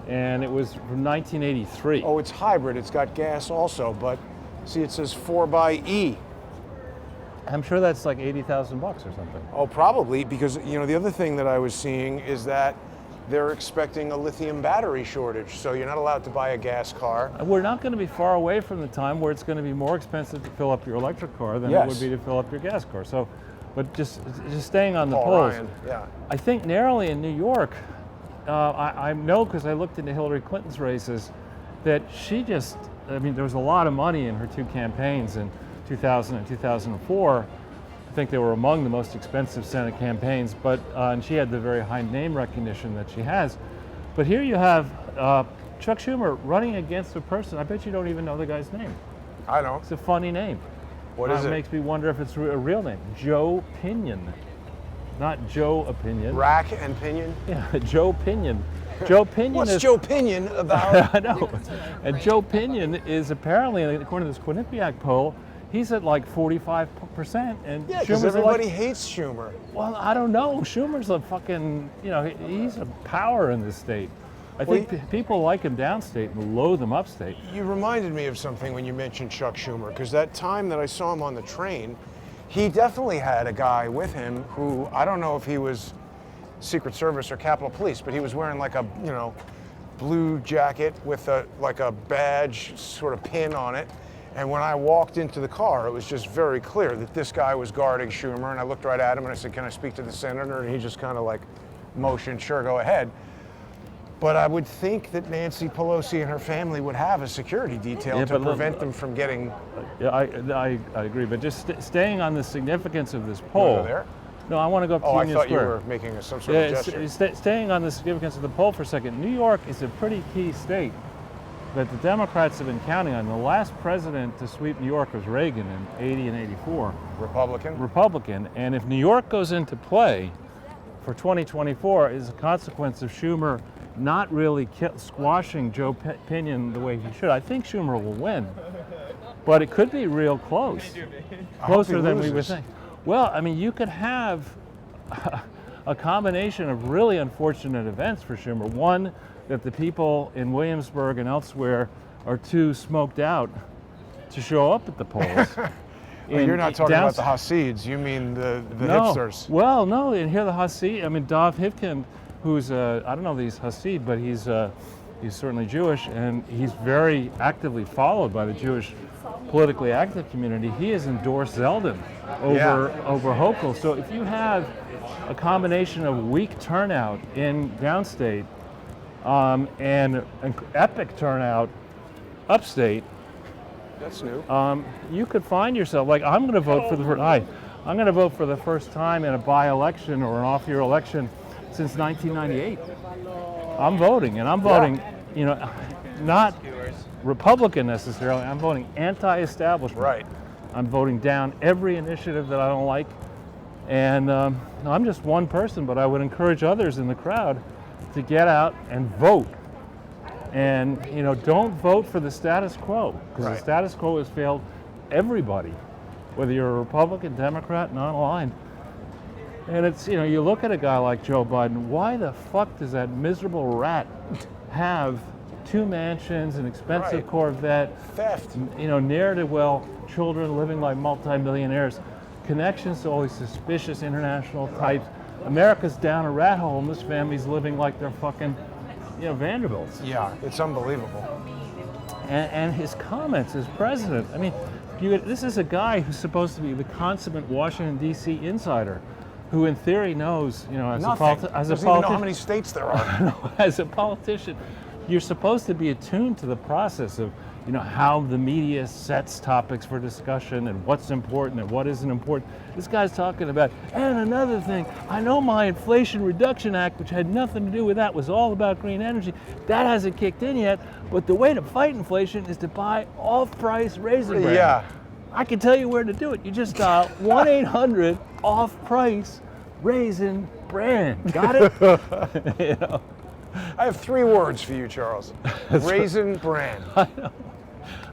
B: and it was from 1983.
A: Oh, it's hybrid. It's got gas also, but see, it says 4xe.
B: I'm sure that's like $80,000 or something.
A: Oh, probably, because, the other thing that I was seeing is that they're expecting a lithium battery shortage, so you're not allowed to buy a gas car.
B: We're not going to be far away from the time where it's going to be more expensive to fill up your electric car than it
A: Yes.
B: would be to fill up your gas car. So, but just staying on the
A: Paul
B: polls,
A: Ryan, yeah.
B: I think narrowly in New York, I know because I looked into Hillary Clinton's races, that there was a lot of money in her two campaigns in 2000 and 2004. I think they were among the most expensive Senate campaigns, but and she had the very high name recognition that she has. But here you have Chuck Schumer running against a person, I bet you don't even know the guy's name.
A: I don't.
B: It's a funny name.
A: What is it?
B: Makes me wonder if it's a real name. Joe Pinion. Not Joe Opinion.
A: Rack and pinion?
B: Yeah, Joe Pinion. Joe Pinion
A: What's
B: is...
A: Joe Pinion about?
B: I know. And Joe Pinion is apparently, according to this Quinnipiac poll, he's at like 45%. And
A: Yeah, because
B: Schumer's at
A: everybody
B: like,
A: hates Schumer.
B: well, I don't know. Schumer's a fucking, he's a power in this state. I think people like him downstate and loathe him upstate.
A: You reminded me of something when you mentioned Chuck Schumer, because that time that I saw him on the train, he definitely had a guy with him who, I don't know if he was Secret Service or Capitol Police, but he was wearing like a, blue jacket with like a badge sort of pin on it. And when I walked into the car, it was just very clear that this guy was guarding Schumer. And I looked right at him and I said, "Can I speak to the senator?" And he just kind of like motioned, "Sure, go ahead." But I would think that Nancy Pelosi and her family would have a security detail to prevent them from getting.
B: Yeah, I agree. But just staying on the significance of this
A: You wanna
B: poll.
A: go there?
B: No, I want to go up to
A: Oh, I
B: Union
A: thought
B: Square.
A: you were making some sort of gesture.
B: Staying on the significance of the poll for a second, New York is a pretty key state that the Democrats have been counting on. The last president to sweep New York was Reagan in 80 and 84. Republican. And if New York goes into play for 2024 is a consequence of Schumer not really squashing Joe Pinion the way he should. I think Schumer will win, but it could be real close. Closer than we would think. Well, I mean, you could have a combination of really unfortunate events for Schumer. One, that the people in Williamsburg and elsewhere are too smoked out to show up at the polls.
A: Well, you're not talking about the Hasids, you mean the hipsters.
B: Well, no, and here the Hasid, I mean, Dov Hivkin, who's, I don't know that he's Hasid, but he's certainly Jewish, and he's very actively followed by the Jewish politically active community. He has endorsed Zeldin over Hochul. So if you have a combination of weak turnout in downstate and an epic turnout upstate,
A: that's new.
B: You could find yourself like I'm going to vote for the first time in a by-election or an off-year election since 1998. I'm voting, and I'm voting, you know, not Republican necessarily. I'm voting anti-establishment.
A: Right.
B: I'm voting down every initiative that I don't like, and I'm just one person, but I would encourage others in the crowd to get out and vote. And you know, don't vote for the status quo, because the status quo has failed everybody, whether you're a Republican, Democrat, non-aligned. And it's, you know, you look at a guy like Joe Biden, why the fuck does that miserable rat have 2 mansions, an expensive Corvette,
A: theft,
B: you know, ne'er-do-well children living like multimillionaires, connections to all these suspicious international types. America's down a rat hole, and this family's living like they're fucking, you know, Vanderbilts.
A: Yeah, it's unbelievable.
B: And his comments as president, I mean, this is a guy who's supposed to be the consummate Washington, D.C. insider, who in theory knows, you know, as a politician.
A: Doesn't even know how many states there are.
B: As a politician, you're supposed to be attuned to the process of, you know, how the media sets topics for discussion and what's important and what isn't important. This guy's talking about, and another thing, I know my Inflation Reduction Act, which had nothing to do with that, was all about green energy. That hasn't kicked in yet, but the way to fight inflation is to buy off-price Raisin Bran.
A: Yeah.
B: I can tell you where to do it. You just dial 1-800 off-price Raisin Bran. Got it? You know.
A: I have 3 words for you, Charles. Raisin Bran.
B: I know.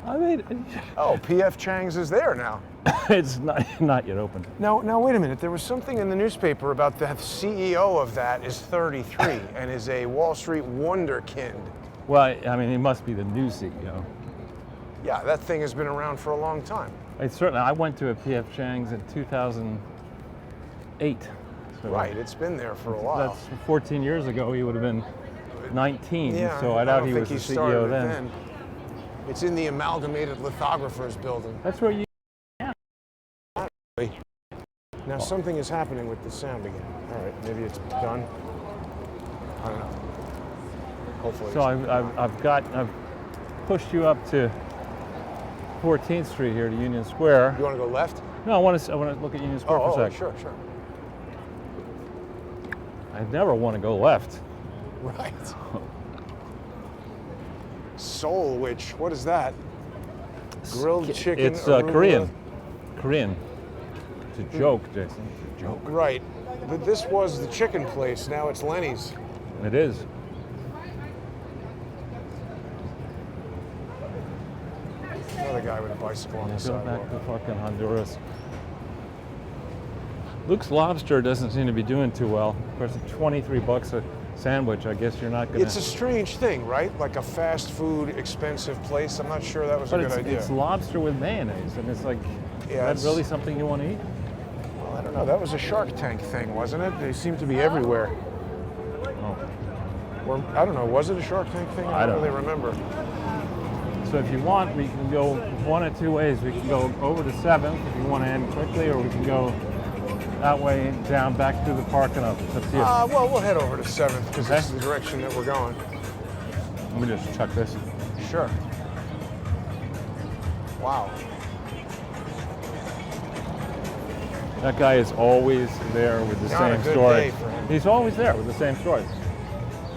B: I mean,
A: oh, P.F. Chang's is there now.
B: It's not yet open.
A: Now wait a minute. There was something in the newspaper about the CEO of that is 33 and is a Wall Street wonderkind.
B: Well, I mean, he must be the new CEO.
A: Yeah, that thing has been around for a long time.
B: I went to a P.F. Chang's in 2008. So
A: right, it's been there for a while.
B: That's 14 years ago. He would have been 19,
A: yeah,
B: so I doubt he was the CEO then.
A: It's in the Amalgamated Lithographers building.
B: That's where you.
A: Now something is happening with the sound again. All right, maybe it's done. I don't know. Hopefully.
B: So I've pushed you up to 14th Street here to Union Square.
A: You want to go left?
B: No, I want to look at Union Square for a second.
A: Sure.
B: I never want to go left.
A: Right. Soul Witch, what is that? Grilled chicken.
B: It's Korean. Korean. It's a joke, Jason. It's a joke.
A: Right. But this was the chicken place. Now it's Lenny's.
B: It is.
A: Another guy with a bicycle on the
B: Go
A: sidewalk.
B: back to fucking Honduras. Luke's Lobster doesn't seem to be doing too well. Of course, $23 a sandwich. I guess you're not going to.
A: It's a strange thing, right? Like a fast food, expensive place. I'm not sure that was a good idea.
B: It's lobster with mayonnaise, and it's like, is that really something you want to eat?
A: Well, I don't know. That was a Shark Tank thing, wasn't it? They seem to be everywhere.
B: Oh.
A: Or, I don't know, was it a Shark Tank thing? I don't really remember.
B: So if you want, we can go one of two ways. We can go over to 7th if you want to end quickly, or we can go that way down back through the park and up. It's up to you.
A: Well, we'll head over to 7th because
B: Okay.
A: this is the direction that we're going.
B: Let me just chuck this.
A: Sure. Wow.
B: That guy is always there with the
A: Not a
B: same
A: good
B: story.
A: day for him.
B: He's always there with the same stories.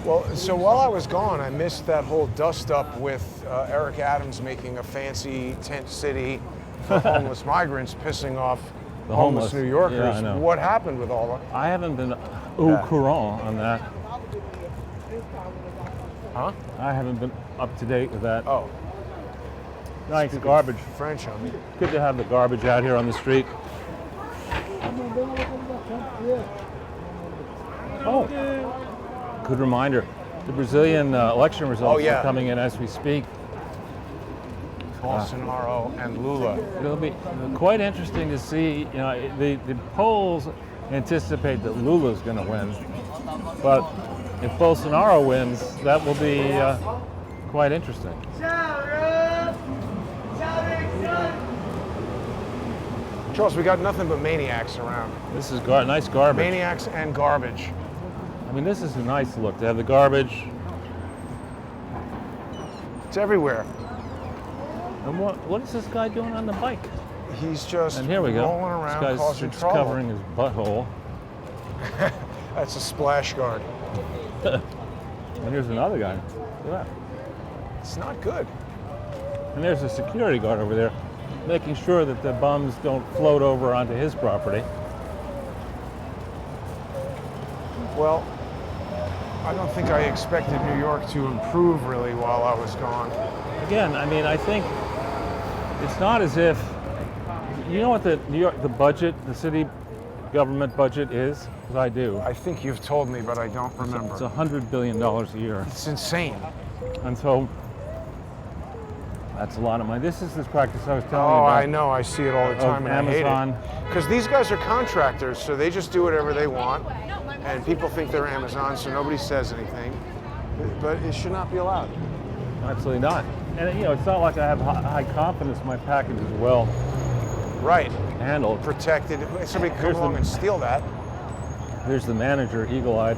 A: Well, so while I was gone, I missed that whole dust up with Eric Adams making a fancy tent city for homeless migrants, pissing off
B: The
A: homeless New Yorkers.
B: Yeah, I know.
A: What happened with all of that?
B: I haven't been au courant on that.
A: Huh?
B: I haven't been up to date with that.
A: Oh,
B: Nice garbage.
A: French on me.
B: Good to have the garbage out here on the street. Oh, good reminder. The Brazilian election results
A: yeah.
B: are coming in as we speak.
A: Bolsonaro and Lula.
B: It'll be quite interesting to see. You know, the polls anticipate that Lula's going to win, but if Bolsonaro wins, that will be quite interesting.
A: Charles, we got nothing but maniacs around.
B: This is nice garbage.
A: Maniacs and garbage.
B: I mean, this is a nice look to have the garbage.
A: It's everywhere.
B: And what is this guy doing on the bike?
A: He's just
B: And here we go.
A: rolling around
B: This guy's
A: causing
B: just
A: trouble.
B: covering his butthole.
A: That's a splash guard.
B: And here's another guy. Look at that.
A: It's not good.
B: And there's a security guard over there, making sure that the bums don't float over onto his property.
A: Well, I don't think I expected New York to improve really while I was gone.
B: Again, I mean, I think it's not as if, you know what the budget, the city government budget is? Because I do.
A: I think you've told me, but I don't remember.
B: It's $100 billion a year.
A: It's insane.
B: And so that's a lot of money. This is this practice I was telling you
A: Oh,
B: about.
A: I know. I see it all the
B: Of
A: time, and
B: Amazon.
A: I hate it. Because these guys are contractors, so they just do whatever they want, and people think they're Amazon, so nobody says anything. But it should not be allowed.
B: Absolutely not. And you know, it's not like I have high confidence my package is well
A: Right.
B: handled.
A: Protected. Somebody could come
B: Here's
A: along
B: the-
A: and steal that.
B: There's the manager, eagle-eyed,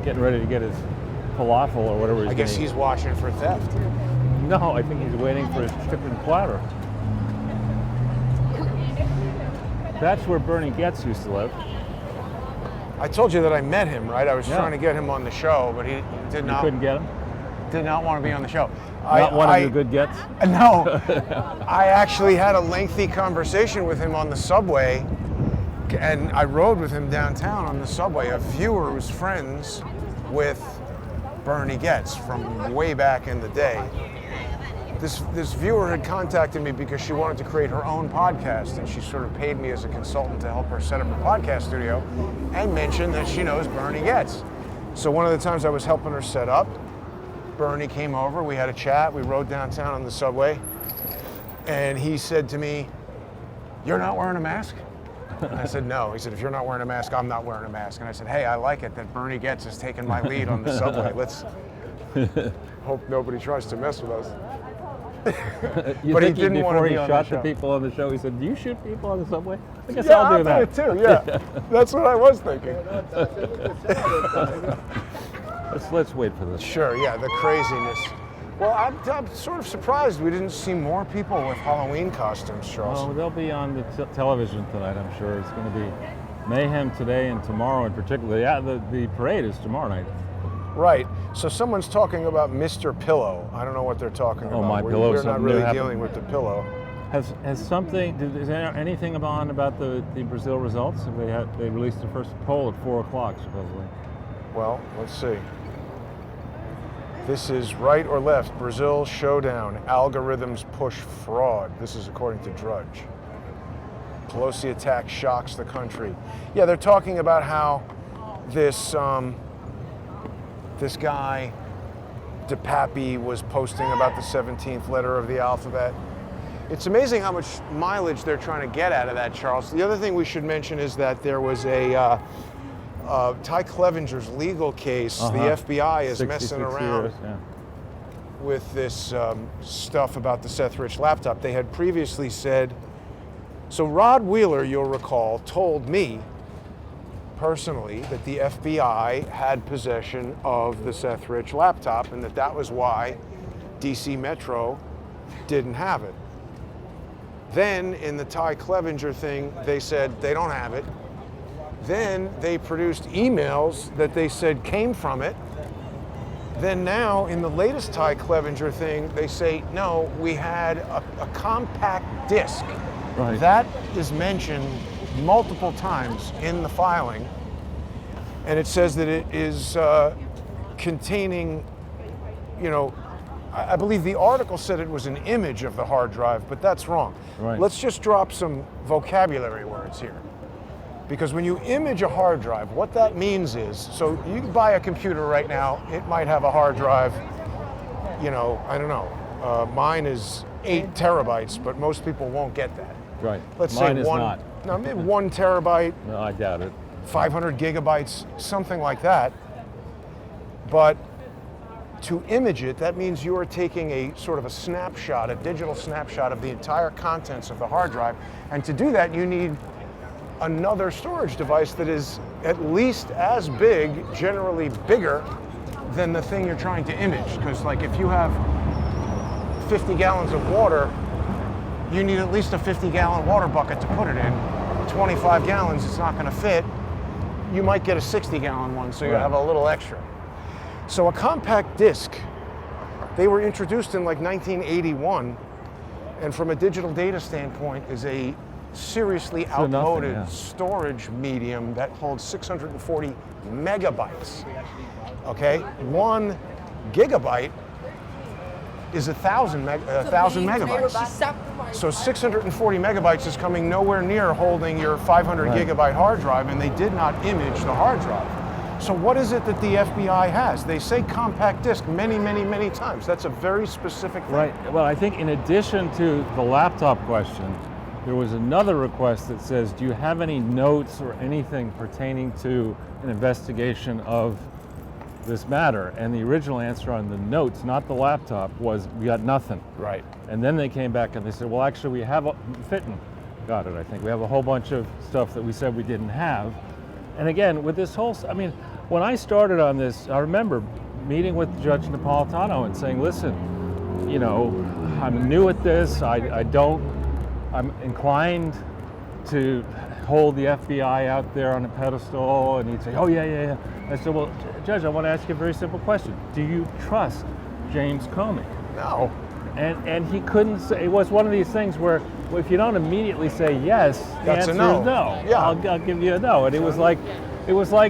B: getting ready to get his falafel or whatever he's
A: I guess
B: getting.
A: he's watching for theft.
B: No, I think he's waiting for his chicken platter. That's where Bernie Getz used to live.
A: I told you that I met him, right? I was
B: Yeah.
A: trying to get him on the show, but he did
B: You
A: not
B: couldn't get him?
A: want to be on the show.
B: Not one of your good gets?
A: No, I actually had a lengthy conversation with him on the subway, and I rode with him downtown on the subway. A viewer who's friends with Bernie Getz from way back in the day. This viewer had contacted me because she wanted to create her own podcast, and she sort of paid me as a consultant to help her set up a podcast studio, and mentioned that she knows Bernie Getz. So one of the times I was helping her set up, Bernie came over, we had a chat, we rode downtown on the subway, and he said to me, "You're not wearing a mask?" And I said, "No." He said, "If you're not wearing a mask, I'm not wearing a mask." And I said, "Hey, I like it that Bernie Getz is taking my lead on the subway. Let's hope nobody tries to mess with us."
B: You
A: But he
B: think
A: didn't want to
B: before
A: be
B: he
A: on
B: shot
A: the
B: the
A: show.
B: people on the show, he said, "Do you shoot people on the subway?" I guess
A: Yeah,
B: I'll do that.
A: it too, yeah. That's what I was thinking.
B: Let's wait for this.
A: Sure, yeah, the craziness. Well, I'm sort of surprised we didn't see more people with Halloween costumes, Charles.
B: Oh, they'll be on the television tonight, I'm sure. It's going to be mayhem today and tomorrow in particular. Yeah, the parade is tomorrow night.
A: Right. So someone's talking about Mr. Pillow. I don't know what they're talking about.
B: My Pillow,
A: We're not
B: something new
A: really
B: happened.
A: dealing with the pillow.
B: Has something? Is there anything on about the Brazil results? Have they released the first poll at 4 o'clock supposedly?
A: Well, let's see. This is right or left. Brazil showdown. Algorithms push fraud. This is according to Drudge. Pelosi attack shocks the country. Yeah, they're talking about how this guy, DePappy, was posting about the 17th letter of the alphabet. It's amazing how much mileage they're trying to get out of that, Charles. The other thing we should mention is that there was a Ty Clevenger's legal case, the FBI is messing
B: 66
A: around
B: years, yeah.
A: with this stuff about the Seth Rich laptop. They had previously said, so Rod Wheeler, you'll recall, told me personally that the FBI had possession of the Seth Rich laptop and that was why DC Metro didn't have it. Then in the Ty Clevenger thing, they said they don't have it. Then they produced emails that they said came from it. Then now in the latest Ty Clevenger thing, they say, no, we had a compact disc.
B: Right.
A: That is mentioned multiple times in the filing. And it says that it is containing, you know, I believe the article said it was an image of the hard drive, but that's wrong.
B: Right.
A: Let's just drop some vocabulary words here. Because when you image a hard drive, what that means is, so you can buy a computer right now, it might have a hard drive, you know, I don't know, mine is 8 terabytes, but most people won't get that.
B: Right.
A: Let's
B: Mine
A: say
B: is
A: one,
B: not.
A: no, maybe 1 terabyte,
B: No, I doubt it.
A: 500 gigabytes, something like that. But to image it, that means you are taking a sort of a snapshot, a digital snapshot of the entire contents of the hard drive. And to do that, you need another storage device that is at least as big, generally bigger, than the thing you're trying to image. Because like if you have 50 gallons of water, you need at least a 50-gallon water bucket to put it in. 25 gallons, it's not gonna fit. You might get a 60-gallon one, so you have a little extra. So a compact disc, they were introduced in like 1981, and from a digital data standpoint is a seriously outmoded storage medium that holds 640 megabytes. Okay, 1 gigabyte is 1,000 megabytes. So 640 megabytes is coming nowhere near holding your 500 gigabyte hard drive, and they did not image the hard drive. So what is it that the FBI has? They say compact disc many, many, many times. That's a very specific thing.
B: Right. Well, I think in addition to the laptop question, there was another request that says, do you have any notes or anything pertaining to an investigation of this matter? And the original answer on the notes, not the laptop, was we got nothing.
A: Right.
B: And then they came back and they said, well, actually, we have, Fitton got it, I think. We have a whole bunch of stuff that we said we didn't have. And again, with this whole, I mean, when I started on this, I remember meeting with Judge Napolitano and saying, listen, you know, I'm new at this, I'm inclined to hold the FBI out there on a pedestal, and he'd say, oh yeah. I said, well, Judge, I want to ask you a very simple question. Do you trust James Comey?
A: No.
B: And he couldn't say, it was one of these things where if you don't immediately say yes, the
A: That's
B: answer
A: a no.
B: is no.
A: Yeah.
B: I'll give you a no. And it was like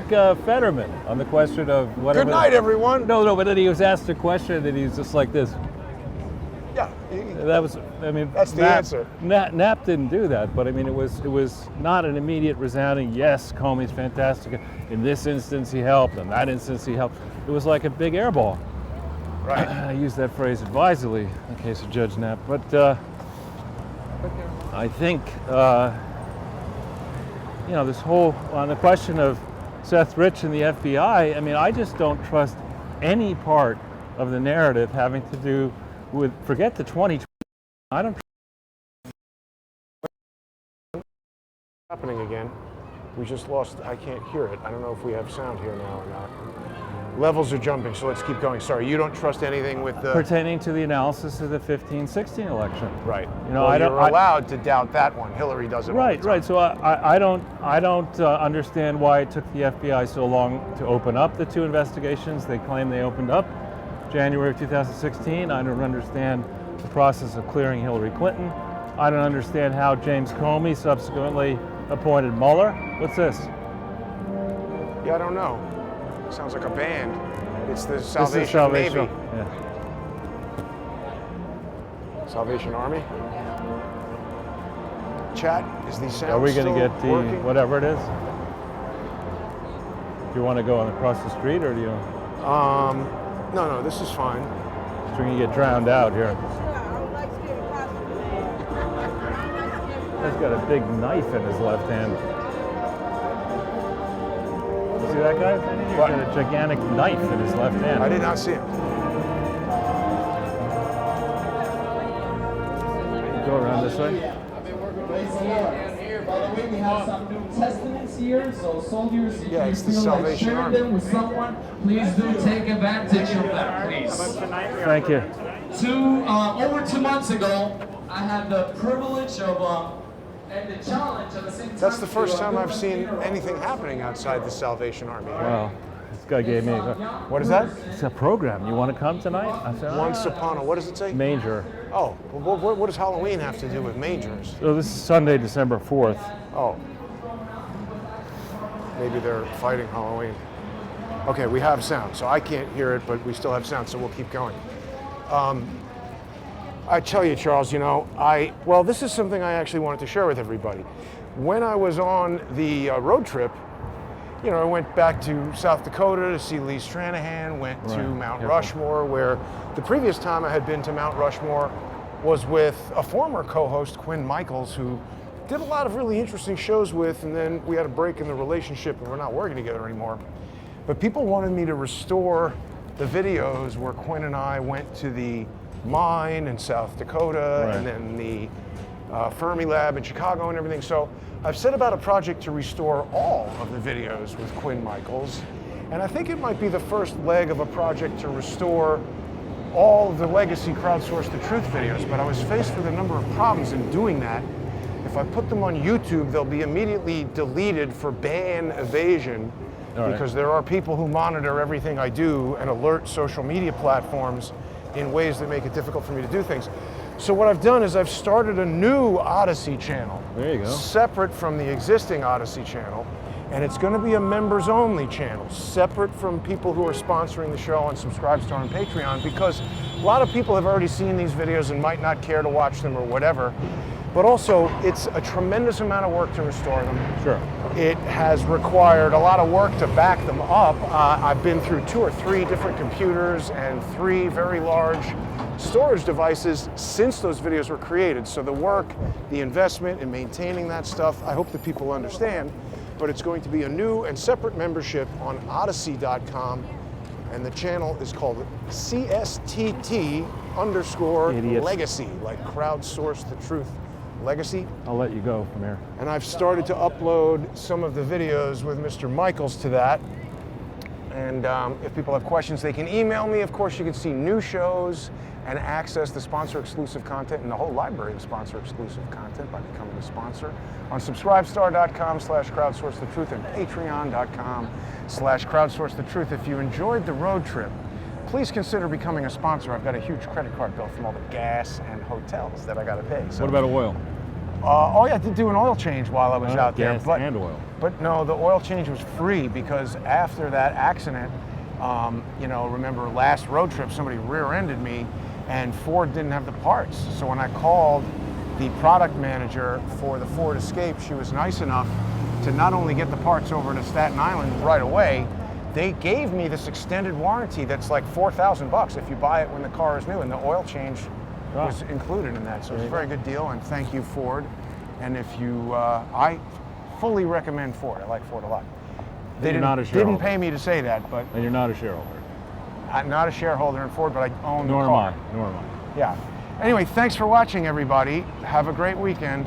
B: Fetterman on the question of whatever.
A: Good night, everyone.
B: No, but then he was asked a question and he's just like this.
A: Yeah.
B: That was, I mean,
A: That's the answer.
B: Knapp didn't do that, but I mean, it was not an immediate resounding yes. Comey's fantastic. In this instance, he helped. In that instance, he helped. It was like a big airball.
A: Right.
B: I use that phrase advisedly in case of Judge Knapp, but I think you know, this whole on the question of Seth Rich and the FBI. I mean, I just don't trust any part of the narrative having to do with, forget the 2020. I don't.
A: Happening again. We just lost, I can't hear it. I don't know if we have sound here now or not. Levels are jumping, so let's keep going. Sorry, you don't trust anything with the...
B: Pertaining to the analysis of the 15-16 election.
A: Right.
B: You know,
A: well, you're allowed to doubt that one. Hillary does it all the time.
B: Right. So I don't understand why it took the FBI so long to open up the 2 investigations they claim they opened up January of 2016. I don't understand the process of clearing Hillary Clinton. I don't understand how James Comey subsequently appointed Mueller. What's this?
A: Yeah, I don't know. Sounds like a band. It's the
B: This is
A: Salvation Navy.
B: Yeah.
A: Salvation Army. Chat, is the sound
B: Are we going
A: still
B: to get the
A: working?
B: whatever it is? Do you want to go across the street, or do you?
A: No, this is fine.
B: So we can get drowned out here. He's got a big knife in his left hand. See that guy? He's
A: What?
B: got a gigantic knife in his left hand.
A: I did not see him.
B: Go around this way.
F: Praise the Lord. By the way, we have some New Testaments here, so soldiers, if
A: Yeah,
F: you
A: it's the
F: feel like
A: Salvation
F: sharing
A: Army.
F: them with someone, please do take advantage of that, please.
B: Thank you.
F: Over 2 months ago, I had the privilege of and the challenge at the same time.
A: That's the first
F: to,
A: time I've
F: build a
A: seen
F: theater of
A: anything
F: over
A: happening outside the Salvation Army.
B: Wow. This guy gave me
A: What is that?
B: it's a program. You want to come tonight? I said,
A: Once upon a, what does it say?
B: Manger.
A: Oh, well, what does Halloween have to do with mangers?
B: So this is Sunday, December 4th.
A: Oh. Maybe they're fighting Halloween. Okay, we have sound, so I can't hear it, but we still have sound, so we'll keep going. I tell you, Charles, you know, well, this is something I actually wanted to share with everybody. When I was on the road trip, you know, I went back to South Dakota to see Lee Stranahan, went to
B: Right.
A: Mount
B: Careful.
A: Rushmore, where the previous time I had been to Mount Rushmore was with a former co-host, Quinn Michaels, who did a lot of really interesting shows with, and then we had a break in the relationship and we're not working together anymore. But people wanted me to restore the videos where Quinn and I went to the mine in South Dakota,
B: Right.
A: and then the Fermi Lab in Chicago and everything. So I've set about a project to restore all of the videos with Quinn Michaels. And I think it might be the first leg of a project to restore all of the legacy Crowdsource the Truth videos. But I was faced with a number of problems in doing that. If I put them on YouTube, they'll be immediately deleted for ban evasion.
B: All right.
A: Because there are people who monitor everything I do and alert social media platforms in ways that make it difficult for me to do things. So what I've done is I've started a new Odyssey channel.
B: There you go.
A: Separate from the existing Odyssey channel. And it's going to be a members only channel, separate from people who are sponsoring the show on Subscribestar and Patreon, because a lot of people have already seen these videos and might not care to watch them or whatever. But also, it's a tremendous amount of work to restore them.
B: Sure.
A: It has required a lot of work to back them up. I've been through 2 or 3 different computers and 3 very large storage devices since those videos were created. So the work, the investment in maintaining that stuff, I hope that people understand. But it's going to be a new and separate membership on Odyssey.com. And the channel is called CSTT_ Legacy, like Crowdsource the Truth Legacy.
B: I'll let you go from here.
A: And I've started to upload some of the videos with Mr. Michaels to that. And if people have questions, they can email me. Of course, you can see new shows and access the sponsor-exclusive content and the whole library of sponsor-exclusive content by becoming a sponsor on subscribestar.com/crowdsourcethetruth and patreon.com/crowdsourcethetruth. If you enjoyed the road trip, please consider becoming a sponsor. I've got a huge credit card bill from all the gas and hotels that I got to pay. So,
B: What about oil?
A: oh yeah, I did do an oil change while I was out there.
B: Gas and oil.
A: But no, the oil change was free because after that accident, you know, remember last road trip, somebody rear-ended me and Ford didn't have the parts. So when I called the product manager for the Ford Escape, she was nice enough to not only get the parts over to Staten Island right away, they gave me this extended warranty that's like $4,000 if you buy it when the car is new, and the oil change was included in that. So it's a very good deal, and thank you, Ford. And if you, I fully recommend Ford. I like Ford a lot. They
B: You're not a
A: didn't
B: shareholder.
A: pay me to say that, but
B: And you're not a shareholder.
A: I'm not a shareholder in Ford, but I own the
B: Nor am
A: car.
B: I. Nor am I.
A: Yeah. Anyway, thanks for watching, everybody. Have a great weekend.